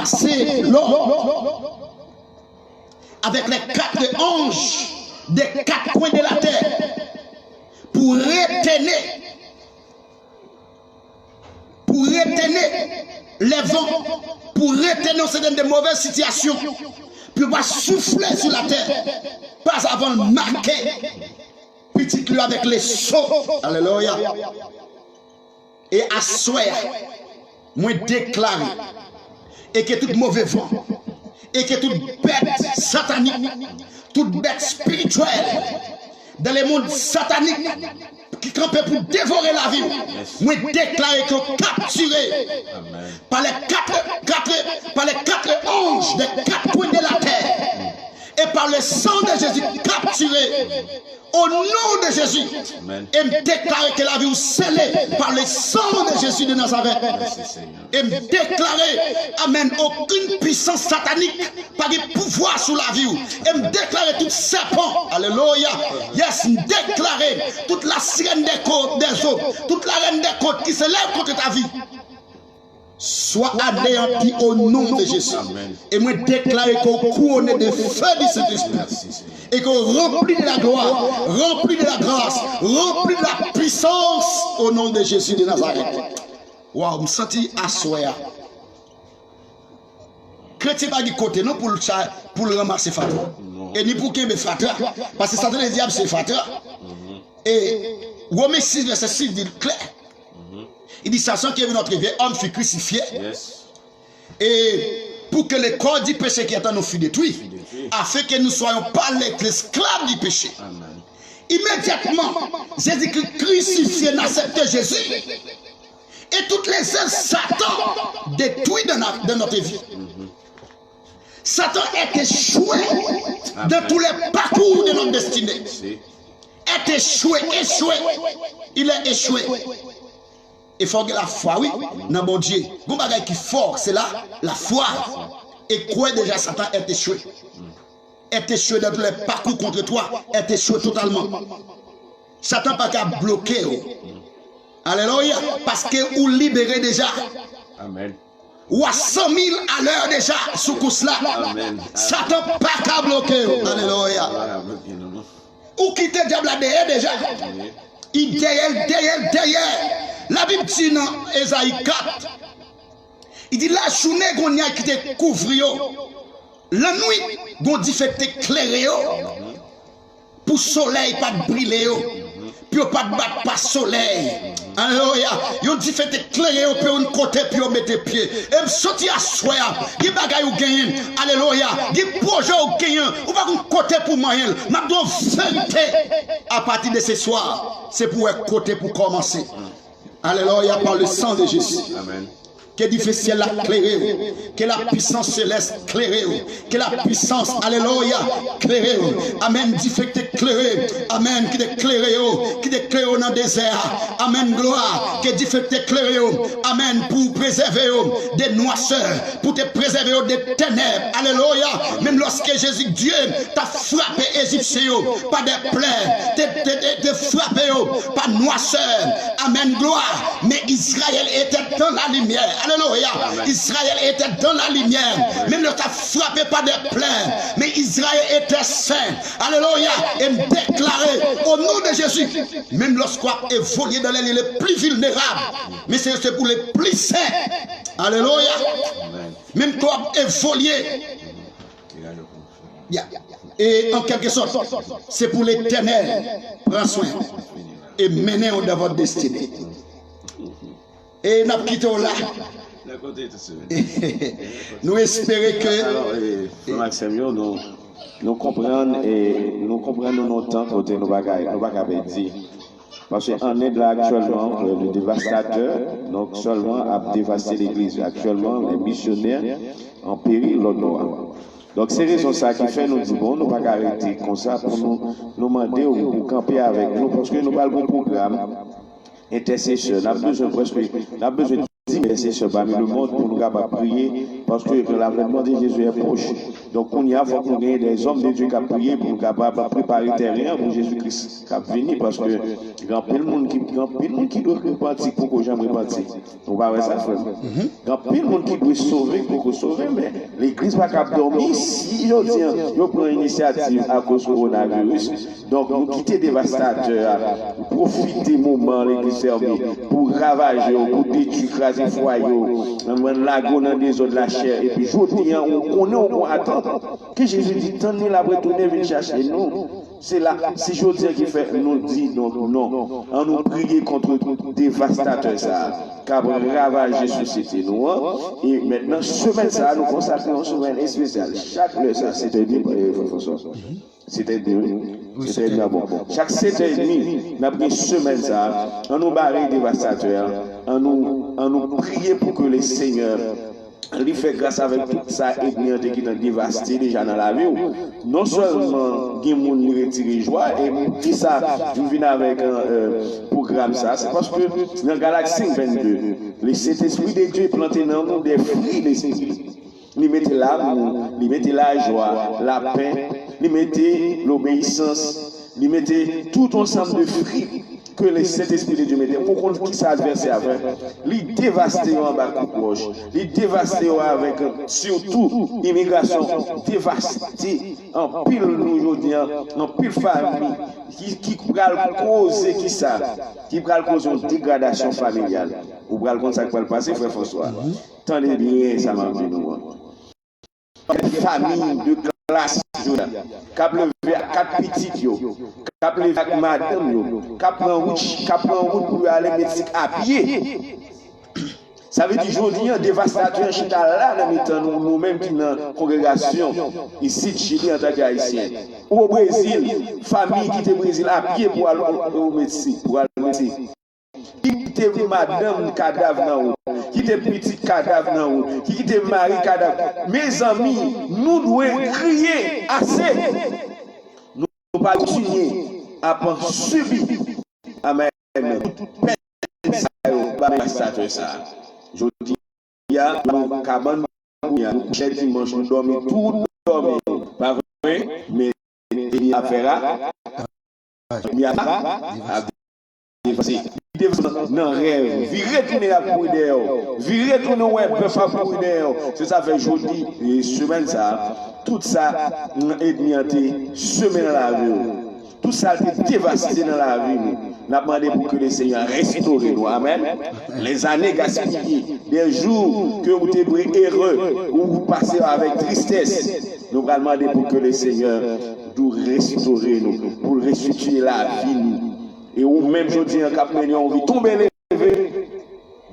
passer l'ordre avec les 4 anges des 4 coins de la terre pour retenir les vents, pour retenir certaines de mauvaises situations, pour pas souffler sur la terre, pas avant de marquer petit lui avec les sceaux. Alléluia. Et à soir, moi déclaré, et que tout mauvais vent, et que toute bête satanique, toute bête spirituelle, dans les mondes sataniques, qui campait pour dévorer la vie, moi déclaré que capturé par les quatre anges des 4 coins de la terre et par le sang de Jésus capturé au nom de Jésus. Amen. Et me déclarer que la vie est scellée par le sang de Jésus de Nazareth. Et me déclarer, amen, aucune puissance satanique, pas de pouvoir sur la vie. Et me déclarer tout serpent, alléluia, yes, me déclarer toute la sirène des côtes, des eaux, toute la reine des côtes qui se lève contre ta vie, soit anéanti au nom de Jésus. Amen. Et moi déclarer qu'on couronne de feu du Saint-Esprit et qu'on remplit de la gloire, remplit de la grâce, remplit de la puissance au nom de Jésus de Nazareth. Waouh, me senti assoya. Chrétien pas du côté non pour le ramasser fatra. Et ni pour qu'il me fatra parce que Satan le diable c'est fatra. Et Romains 6 verset 6 dit clair. Il dit, sachant que notre vieux homme fut crucifié, et pour que le corps du péché qui est en nous fût détruit, afin que nous ne soyons pas l'esclave du péché. Amen. Immédiatement, Jésus-Christ crucifié n'accepte Jésus, et toutes les œuvres Satan détruit de notre vie. Satan est échoué de tous les parcours de notre destinée. Est échoué. Il est échoué. Il faut que la foi, oui, dans mon Dieu. Bon bagage qui est fort, c'est là, la foi. Et quoi déjà Satan est échoué. Est échoué dans tous les parcours contre toi, est échoué totalement. Satan pas qu'à bloquer. Alléluia. Parce que vous libérez déjà. Amen. Ou à 100 000 à l'heure déjà, sous course là. Amen. Satan pas qu'à bloquer. Alléluia. Ou quitter le diable derrière déjà. Il derrière. La Bible dit dans Ésaïe 4, il dit la journée qu'on y a qui te couvre, la nuit qu'on dit fait éclairer, pour soleil pas de briller, puis pas de battre pas soleil. Alléluia. Yon dit fait éclairer, puis on côté, puis on mette pied. Et me sorti à soir, il bagay ou gagne. Alléluia. Il projet ou gagne, ou pas un côté pour moyen. M'a doit vérité à partir de ce soir, c'est pour un côté pour commencer. Alléluia, par le sang de Jésus. Amen. Que du ciel a clairé, que la puissance céleste clairé, que la puissance, alléluia, clairé. Amen, diffecté clairé. Amen, qui est clairé dans le désert. Amen, gloire, que diffecté clairé. Amen, pour préserver des noirceurs, pour te préserver des ténèbres. Alléluia, même lorsque Jésus, Dieu, t'a frappé Égyptien par des plaies, te frappé par noirceur. Amen, gloire, mais Israël était dans la lumière. Alléluia. Israël était dans la lumière. Même lorsqu'il a frappé par des plaies. Mais Israël était saint. Alléluia. Et déclaré au nom de Jésus. Même lorsqu'on a évolué dans les lieux les plus vulnérables. Mais c'est pour les plus saints. Alléluia. Même toi évolué. Et en quelque sorte, c'est pour l'Éternel. Prends soin. Et menez dans votre destinée. Et nous quittons là. Nous espérons que. Alors, Maxime, nous comprenons et nous comprenons nos temps côté nos bagages dire. Parce qu'en est là actuellement, le dévastateur, donc seulement a dévasté l'église. Actuellement, les missionnaires en péril l'autre. Donc c'est raison ça qui fait nous dire bon, nous ne pas arrêter comme ça pour nous demander ou camper avec nous parce que nous avons un programme intercession. Nous avons besoin de 10 intercesseurs parmi le monde pour nous prier parce que l'avènement de Jésus est proche. Donc, on y a, faut qu'on ait des hommes de Dieu qui ont prié pour capables préparer le terrain pour Jésus-Christ qui a venu, parce que il y a plein de monde qui doit repartir pour que j'aime repartir. On va voir ça, frère. Il y a plein de monde qui doit sauver pour que sauver, mais l'église va pas dormir si je tiens, je prends initiative à cause du coronavirus. Donc, nous quitter dévastateurs, profiter du moment, l'église fermée, pour ravager, pour détruire, craser le foyer, lago dans des eaux de la chair, et puis je dis, on attend que Jésus dit, tenez la retourner, venir chercher nous. C'est là, si je dis qu'il fait, nous dit donc non, on nous prie contre dévastateur ça, car ravager société nous. Et maintenant, semaine ça, nous consacrons une semaine spéciale. Chaque heure ça, c'était François. C'était bon. Chaque 7h30, nous avons une semaine ça, on nous barre dévastateur, on nous prie pour que le Seigneur lui fait grâce avec toute sa ethnie qui est dévastée déjà dans la vie. Non seulement il y a des gens qui retirent joie, et qui ça, je viens avec un programme ça, c'est parce que dans la galaxie 22, le Saint-Esprit de Dieu est planté dans nous des fruits d'esprit. Il mettait l'amour, il mettait la joie, la paix, il mettait l'obéissance, il mettait tout ensemble de fruits que le Saint-Esprit de Dieu mettait. Pour qu'on qui s'adverser avec, il dévastait en bas de proche, il dévastait avec surtout l'immigration, dévasté en pile nous aujourd'hui, en pile famille, qui va causer qui ça, qui va causer une dégradation familiale. Ou va le ça qui va le passer, frère François. Tenez bien, ça m'a dit nous. Famille de classe, qui a levé à 4 petites, qui a levé avec madame, qui a pris en route pour aller médecine à pied. Ça veut dire aujourd'hui, un dévastateur chita là, dans nous-mêmes qui dans la congrégation, ici de Chili en tant qu'haïtien. Ou au Brésil, famille qui était au Brésil à pied pour aller au médecin, qui était madame cadavre dans haut, qui était petit cadavre dans haut, qui était mari cadavre. Mes amis, nous devons crier assez. Nous ne pouvons pas continuer à subir. Amen. Je dis, il y a un cabane, il y a un coucher dimanche, nous dormons tout, dormir. Pas vrai, mais il y a affaire. Il y a non rêve, virer tourner à Poudéo, virer tourner ouais bœuf à Poudéo. C'est ça fait aujourd'hui et semaine ça, tout ça ethnianté semé dans la vie. Tout ça a été dévasté dans la vie. Nous avons demandé pour que le Seigneur restaure nous. Amen. Les années gaspillées, des jours que vous êtes heureux, où vous passez avec tristesse. Nous avons demandé pour que le Seigneur nous restaure nous, pour restituer la vie. Et ou même je dis en cap on vit tomber levé.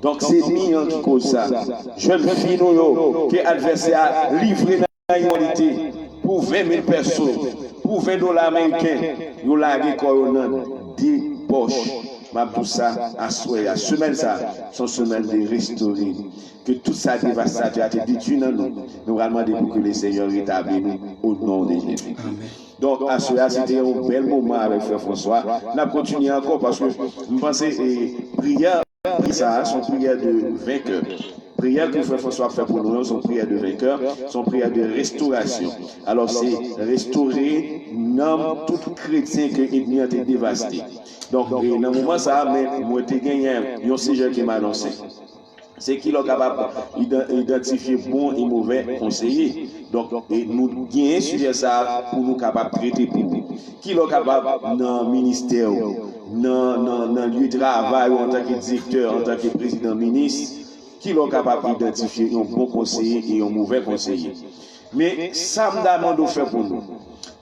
Donc c'est lui qui cause ça. Jeune fille nous qui adversaire livré dans l'humanité pour 20 000 personnes, pour 20 $ américains, nous lagué corona 10 poches. Tout ça à souhait, à semaine ça, son semaine de restaurer. Que tout ça dévastateur a été détruit dans nous. Nous allons demander pour que le Seigneur rétablisse nous au nom de Jésus. Donc, à cela, c'était un bel moment avec Frère François. On a continué encore parce que je pensais prière, ça, son prière de vainqueur. Prière que Frère François fait pour nous, son prière de vainqueur, son prière de restauration. Alors, c'est restaurer l'homme tout chrétien que l'ennemi a été dévasté. Donc, dans le moment, ça, moi, j'ai gagné un sujet qui m'a annoncé. C'est qu'il est capable d'identifier bon et mauvais conseiller. Donc, nous gagnons sur ça pour nous capables de traiter pour nous. Qui est capable dans le ministère, dans le lieu de travail, en tant que directeur, en tant que président ministre, qui est capable d'identifier un bon conseiller et un mauvais conseiller. Mais ça me demande de faire pour nous.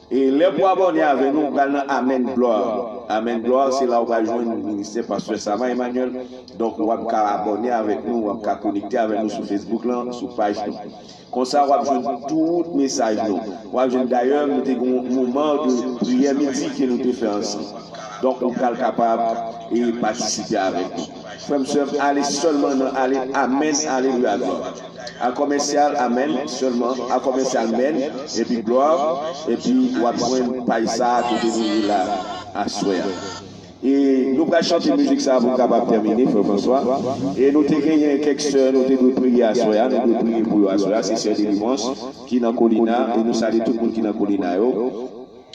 Et les pour abonner avec nous, nous allons Amen Gloire. Amen Gloire, c'est là où on va joindre le ministère Pasteur Sama Emmanuel. Donc, on va abonner avec nous, on va connecter avec nous sur Facebook, là, sur page. Comme ça, on va joindre tout message. On va joindre d'ailleurs, nous avons un moment de prière midi que nous devons faire ensemble. Donc, on est capable de participer avec nous. Frères, allez seulement, allez Amen, alléluia. À commercial, Amen, seulement, à commercial, Amen, et puis gloire, et puis, on va prendre païsa, tout est là, à souhait. Et nous allons chanter musique ça pour capable terminer, frère François. Et nous avons gagné quelques sœurs, nous devons prier à Soya, nous devons prier pour à Soya, c'est sœur délivrance qui est dans Colina, et nous saluons tout le monde qui est dans Colina.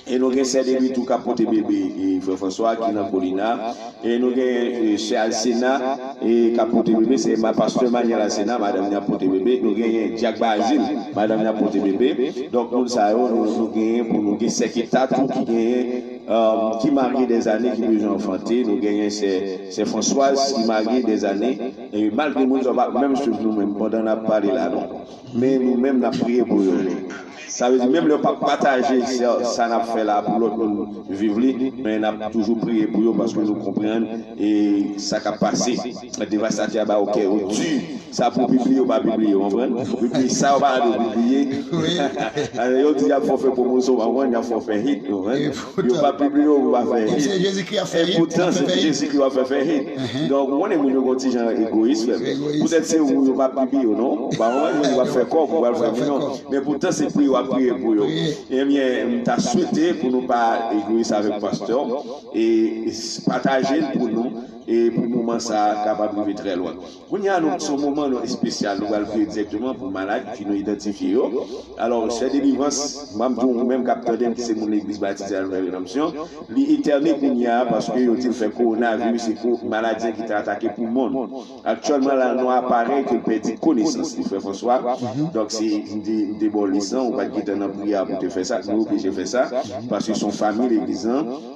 Et nous avons celle de lui tout capoté bébé, et frère François qui est dans Colina. Et nous avons chez Alcena, et capoté bébé, c'est ma pasteur Maniel Alcena, madame Napoté bébé. Nous avons Jack Basile, madame Napoté bébé. Donc nous avons gagné pour nous gagner 5 états, tout qui marie des années, qui nous ont enfanté. Nous gagnons c'est Françoise qui marie des années. Et malgré nous, même sur nous-mêmes, pendant n'a parlé là, non. Mais nous-mêmes, nous avons prié pour eux. Ça veut dire même le pas partager, ça n'a fait là pour l'autre vivre, mais on a toujours prié pour eux parce que nous comprenons et ça a passé. La dévastation a ok, ça pour publier ou pas publier, vous comprenez? Publier ça ou pas publier. Alors, il y a faut faire promotion, il y a faut faire hit, il n'y a pas publier ou pas faire hit. C'est Jésus qui a fait hit. Pourtant, c'est Jésus qui va faire hit. Donc, on est un contingent égoïste. Peut-être c'est où on va publier ou non, on va faire quoi, on va faire non. Mais pourtant, c'est prier prier pour eux. Eh bien, tu as souhaité pour nous pas égoïste avec le pasteur et partager pour nous et pour le moment ça capable de vivre très loin. Il y a ce moment spécial, nous allons faire directement pour les malades qui nous identifient. Alors, c'est délivrance, même capteur qui c'est mon église baptisée à la rédemption, l'éternel qu'il y a parce que il fait coronavirus et maladie qui t'a attaqué pour le monde. Actuellement, là, nous apparaît que le petit connaissance, le frère François. Donc, c'est une débolissant, on va dire dans la prière pour te faire ça, nous obligés de faire ça, parce que son famille, l'église,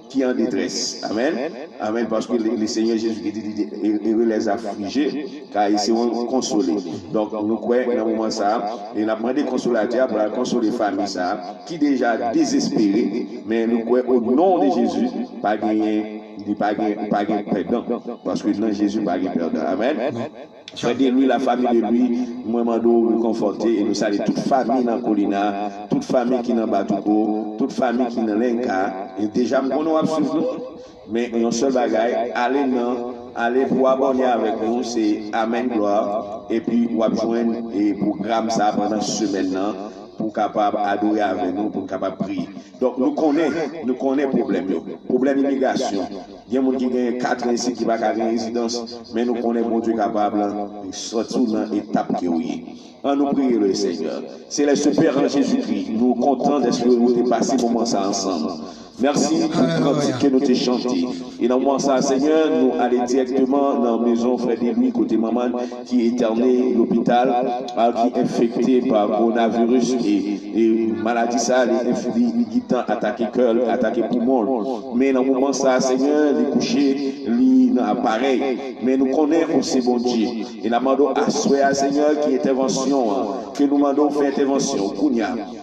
qui est en détresse. Amen. Amen, parce que le Seigneur Jésus dit, il les affligés, car ils seront consolés. Donc, nous croyons dans le moment ça, et nous avons demandé consolateur pour la consoler la famille, ça, qui déjà désespérée, mais nous croyons au nom de Jésus, pas gagner. Il n'y a pas de perdant, parce que dans Jésus, il n'y a pas de perdant. Amen. Frère de lui, la famille de lui, moi, je nous conforter et nous saluer toute famille dans Colina, toute famille qui est dans Batouko, toute famille qui est dans l'Enka. Et déjà, nous avons suivre, mais un seul bagaille, allez pour abonner avec nous, c'est Amen Gloire, et puis vous joindre et programme ça pendant ce semaine-là. Pour capable adorer avec nous, pour capable prier. Donc nous connaissons problème immigration. Il y a des gens qui ont 4 ans ici qui ne pas avoir résidence, mais nous connaissons mon Dieu capable de sortir dans l'étape qui est. Nous prions le Seigneur. C'est le Père en Jésus-Christ. Nous sommes contents d'être passé ce moment ça ensemble. Merci pour le cantique que nous t'ai chanté. Et dans moi, ça, Seigneur, nous allons directement dans la maison frère de lui, côté maman, qui est éterné l'hôpital, qui est infecté par coronavirus et maladie, ça, les attaqué cœur, attaqué poumon. Mais dans le moment, ça, Seigneur, les couchés, les appareils. Mais nous connaissons aussi bon Dieu. Et nous demandons à Soya, Seigneur, qui est intervention, que nous demandons faire intervention.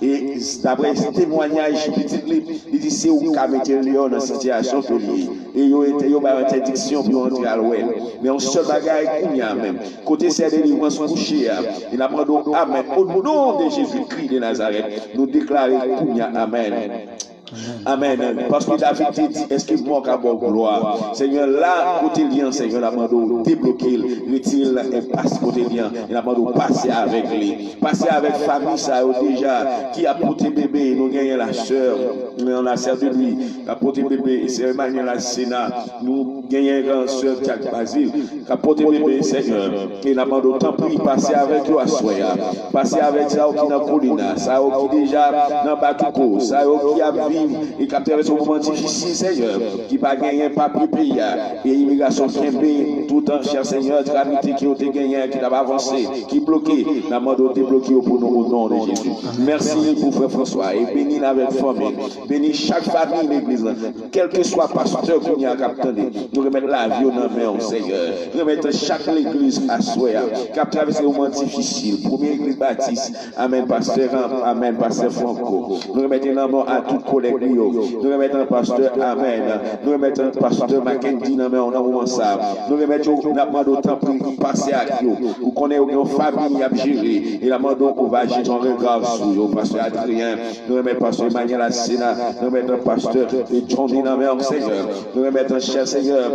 Et d'après ce témoignage, il dit, c'est où qu'a mettre Léon dans cette situation que lui et il y a une interdiction pour entrer à l'ouest mais on seul bagaille kounya même côté ces délivrances couché il a demandé amen au nom de Jésus-Christ de Nazareth nous déclarer kounya amen. Amen. Parce que David dit, est-ce qu'il manque à bon gloire? Seigneur, là, côté lien, Seigneur, il a demandé débloquer, retire passe côté lien, il a demandé passer avec lui. Passer avec famille, ça déjà, qui a porté bébé, nous gagnons la sœur, on a servi de lui, qui a porté bébé, c'est Emmanuel la Sénat, nous gagnons la sœur Jack Basile, qui a porté bébé, Seigneur, et il a demandé autant pris, passer avec toi, Soya, passer avec ça qui est dans Colina, ça qui déjà dans Batouko, ça qui a vu et qui a traversé un moment difficile, Seigneur, qui n'a pas gagné papier pays, et l'immigration qui est tout en cher Seigneur, gravité qui a gagné, qui n'a pas avancé, qui est bloqué, la mode débloquée pour nous au nom de Jésus. Merci pour Frère François, et bénis avec famille, bénis chaque famille de l'église, quel que soit pasteur qu'on y a capté, nous remettre la vie au nom, Seigneur, nous remettre chaque église à soi, qui a traversé un moment difficile, première église baptiste, Amen, pasteur, Amen, pasteur Franco, nous remettons l'amour à toute collègue. Nous remettons un pasteur Amen. Nous remettons un pasteur Mackenzie dans le moment ça. Nous remettons d'autant pour passer à Dieu. Vous connaissez nos familles à gérer. Et la demandons qu'on va agir en regard sur le pasteur Adrien. Nous remettons pasteur Emmanuel Assena. Nous remettons un pasteur John Dinamer, Seigneur. Nous remettons un cher Seigneur.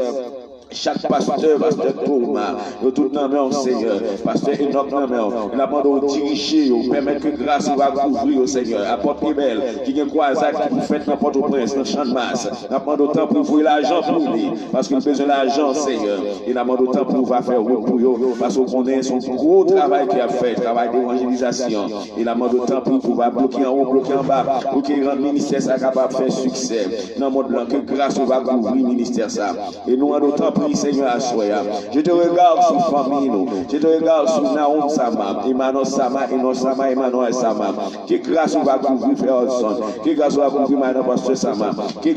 chaque pasteur, pasteur Thomas, nous tout nommons Seigneur, pasteur Enoch nommons, nous demandons de diriger, de permettre que grâce va couvrir au Seigneur, apporte Pébel, qui est croisade, qui vous fait n'importe au prince, dans le champ de masse, nous demandons autant pour ouvrir l'argent pour lui, parce qu'il a besoin d'argent, Seigneur, et nous demandons autant pour va faire pour eux, parce qu'on connaît son gros travail qu'il a fait, travail d'évangélisation, et nous demandons autant pour pouvoir bloquer en haut, bloquer en bas, pour que le ministère soit capable de faire succès, dans le monde blanc, que grâce va couvrir le ministère ça, et nous demandons autant Seigneur Assoya. Je te regarde sur famille, je te regarde sur Naoum Sama, Emmanuel Sama, Enon Sama, Emmanuel Sama. Que grâce va couvrir Frère Hudson, que grâce va couvrir Madame Pasteur Sama, que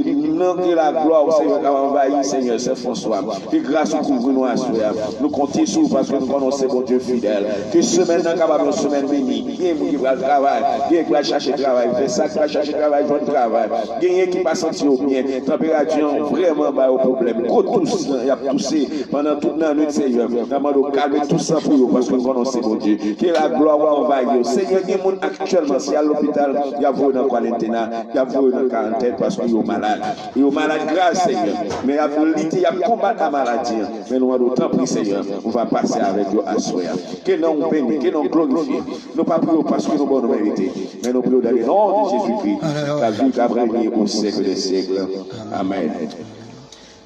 la gloire au Seigneur va envahir Seigneur Saint François, que grâce couvrir nous Assoya. Nous comptons sur parce que nous connaissons bon Dieu fidèle. Que semaine dans capable une semaine bénie, il y a qui va travailler, il y a qui va chercher travail, faire ça, qui va chercher travail, joindre travail, il y a qui va sentir bien, température vraiment pas au problème. Tous il a poussé pendant toute la nuit, Seigneur. Nous demandons de calmer tout ça pour vous parce que nous connaissons mon Dieu. Que la gloire va envahir. Seigneur, il y a des gens actuellement, si à l'hôpital, il y a vous dans la quarantaine, il y a vous dans la quarantaine parce qu'ils sont malades. Ils sont malades grâce, Seigneur. Mais il y a lutter, il y a combattre la maladie. Mais nous avons autant pris, Seigneur. On va passer avec vous à soir. Que nous bénissons, que nous glorifions. Nous ne pas prions parce que nous avons mérité. Mais nous prions dans le nom de Jésus-Christ. La vie qui a brillé au siècle des siècles. Amen.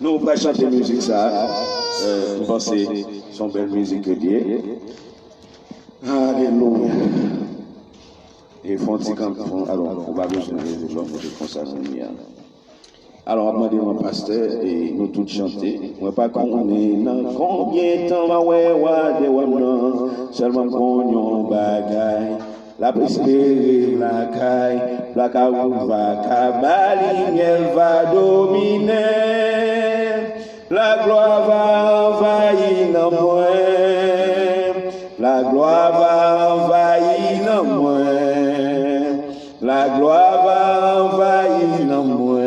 Nous allons chanter musique ça. Nous pensons que c'est une belle musique que Dieu. Alléluia. Et font alors, on va besoin de l'homme de consacrer. Alors, on va demander mon pasteur et nous tous chanter. On ne va pas qu'on est dans combien de temps, seulement qu'on bagaille. La espérer la caille, la carouf va cabaline, elle va dominer. La gloire va envahir dans moi. La gloire va envahir dans moi. La gloire va envahir dans moi.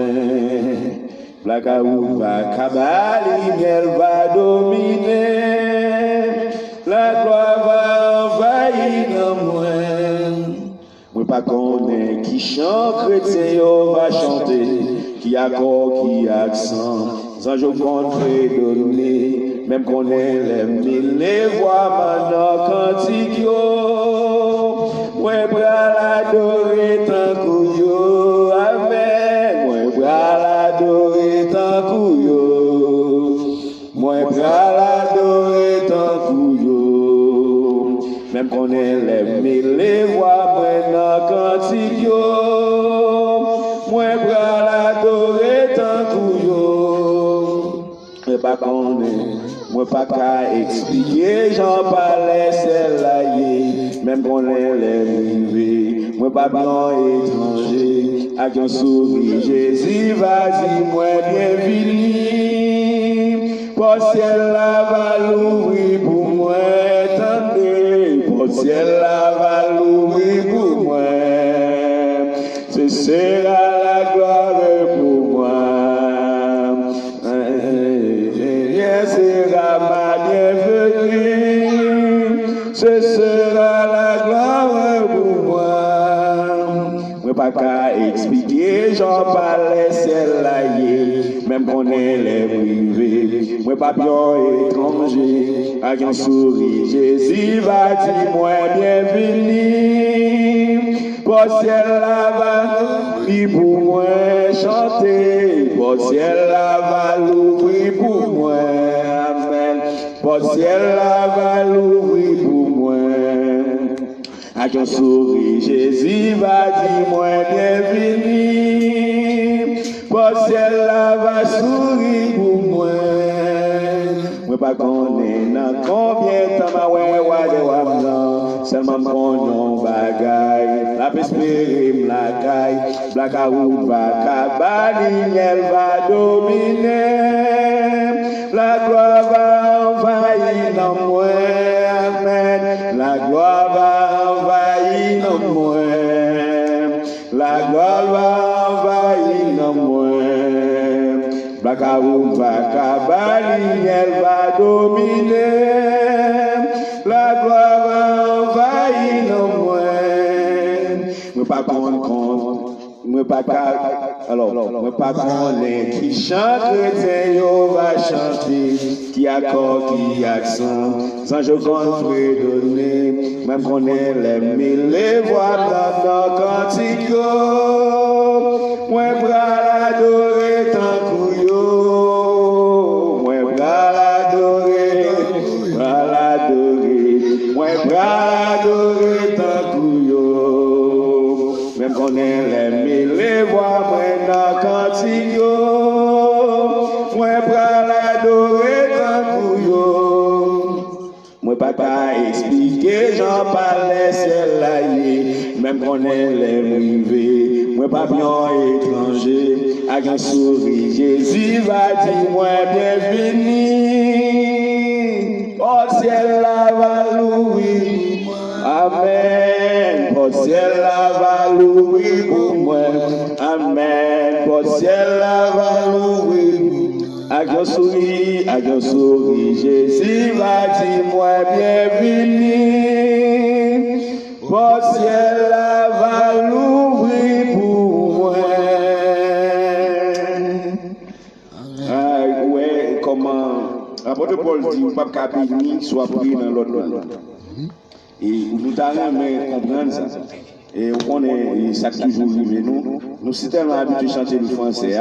La carouf va cabaline, elle va dominer. La gloire va envahir dans moi. Moi pas connais qui chante chrétien va chanter, qui accord, qui accent, sans je contre donner, même qu'on est les voix maintenant cantique yo. Moi bras l'adorer tant couillot, amen. Moi bras l'adorer tant couillot. Moi bras l'adorer tant couillot. Même qu'on est les voix maintenant cantique yo. Moi bras l'adorer tant couillot. Mais pas qu'on est, moi pas qu'à expliquer, j'en parlais celle-là, même qu'on est les moi pas blanc étranger, avec un sourire, Jésus va dire, moi bienvenue, pour ciel là va l'ouvrir pour moi, attendez, pour ciel là va l'ouvrir pour moi, ce sera la gloire pour moi. Sera ma bienvenue, ce sera la gloire pour moi. Moi pas qu'à expliquer, j'en parlais celle-là, même qu'on est les privés. Moi pas bien étranger, avec un sourire, Jésus va dire moi bienvenue. Pour ciel là va l'ouvrir pour moi, chanter. Pour ciel là va l'ouvrir pour moi, amen. Pour ciel là va l'ouvrir pour moi. Avec un sourire, Jésus va dire moi bienvenue. Pour ciel là va sourire pour moi. Moi pas connais dans combien de temps ma seulement mon bagaille, la espérer la caille, la carouf va cabaline, elle va dominer, la gloire va envahir dans moi, amen, la gloire va envahir dans moi, la gloire va envahir dans moi, la carouf va cabaline, elle va dominer, la gloire va envahir dans moi. Nous pas compte moi pas connaît qui chante chrétien yo va chanter qui accord qui accent sans je connais donner même connaît les mille les voix dans cantique moi bral adorer tant couillot moi bral adorer moi bral adorer tant couillot même connaît les mille les voix moi dans cantique moi bral adorer tant couillot moi pas qu'à expliquer j'en parlais ciel là même connaît les rivés moi pas bien étranger avec un sourire Jésus va dire moi bienvenue au ciel là va louer amen au ciel là va louer pour moi amen au ciel là va louer avec un sourire Jésus va dire moi bienvenue au ciel là va l'ouvrir pour moi. Ouais, comment l'apôtre Paul dit, pas qu'à béni soit pris dans l'autre langue. Et nous t'avons comprendre ça. Et on est ça toujours arrivé nous sommes tellement habitués à chanter le français,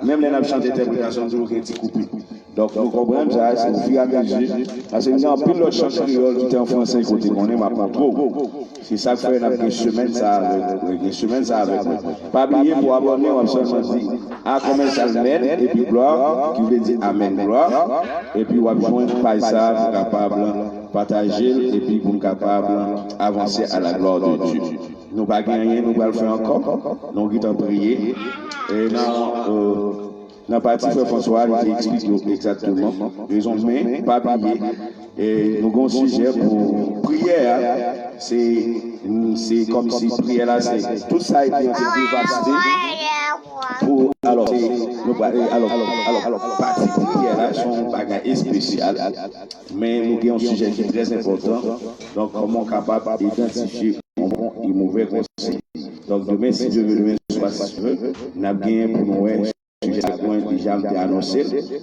même les chanter l'interprétation de l'autre coupé. Donc nous comprenons ça, c'est au fur et à mesure. Parce que nous avons plus d'autres chansons qui étaient en français côté qu'on est ma trop. C'est ça que fait une semaine ça avec moi. Pas oublier pour abonner, on va seulement dire comment ça le mène et puis gloire qui veut dire amen gloire et puis on va joindre par ça pour capable partager et puis pour capable avancer à la gloire de Dieu. Nous pas gagner, nous pas le faire encore. Nous allons prier et dans la partie de François, il explique exactement raison mais pas oublier. Et nous avons un sujet pour prière. C'est comme si prière là, c'est tout ça a été dévasté. Pour alors partie prière là sont bagages spécial, mais nous avons un sujet qui est très important. Donc comment capable d'identifier bon et mauvais conseil. Donc demain si Dieu veut demain soit si veut, nous avons gagné pour nous sujet déjà été annoncé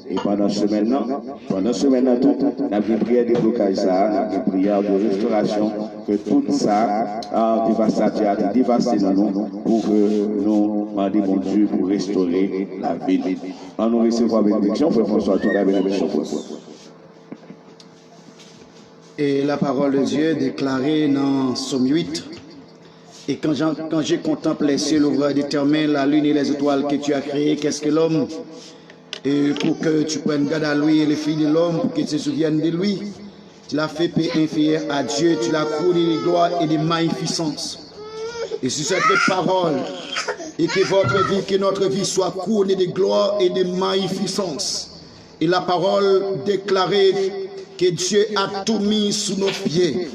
et pendant ce semaine tout nous avons prière de blocage ça, nous prière de restauration que tout ça dévasté a dévasté dans nous pour que nous demandions bon Dieu pour restaurer la ville. En nous recevoir bénédiction, frère François, toute la bénédiction pour vous. Et la parole de Dieu déclarée dans Somme 8. Et quand j'ai contemplé les cieux, l'ouvrage détermine la lune et les étoiles que tu as créées, qu'est-ce que l'homme? Et pour que tu prennes garde à lui et les filles de l'homme, pour qu'ils se souviennent de lui. Tu l'as fait paix inférieur à Dieu, tu l'as couronné de gloire et de magnificence. Et sur cette parole, et que votre vie, que notre vie soit couronnée de gloire et de magnificence. Et la parole déclarée que Dieu a tout mis sous nos pieds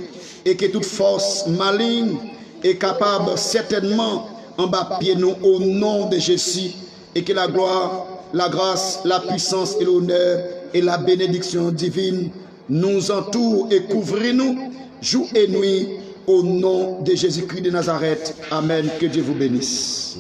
et que toute force maligne est capable certainement en bas pied nous au nom de Jésus et que la gloire, la grâce, la puissance et l'honneur et la bénédiction divine nous entourent et couvrent-nous jour et nuit au nom de Jésus-Christ de Nazareth. Amen. Que Dieu vous bénisse.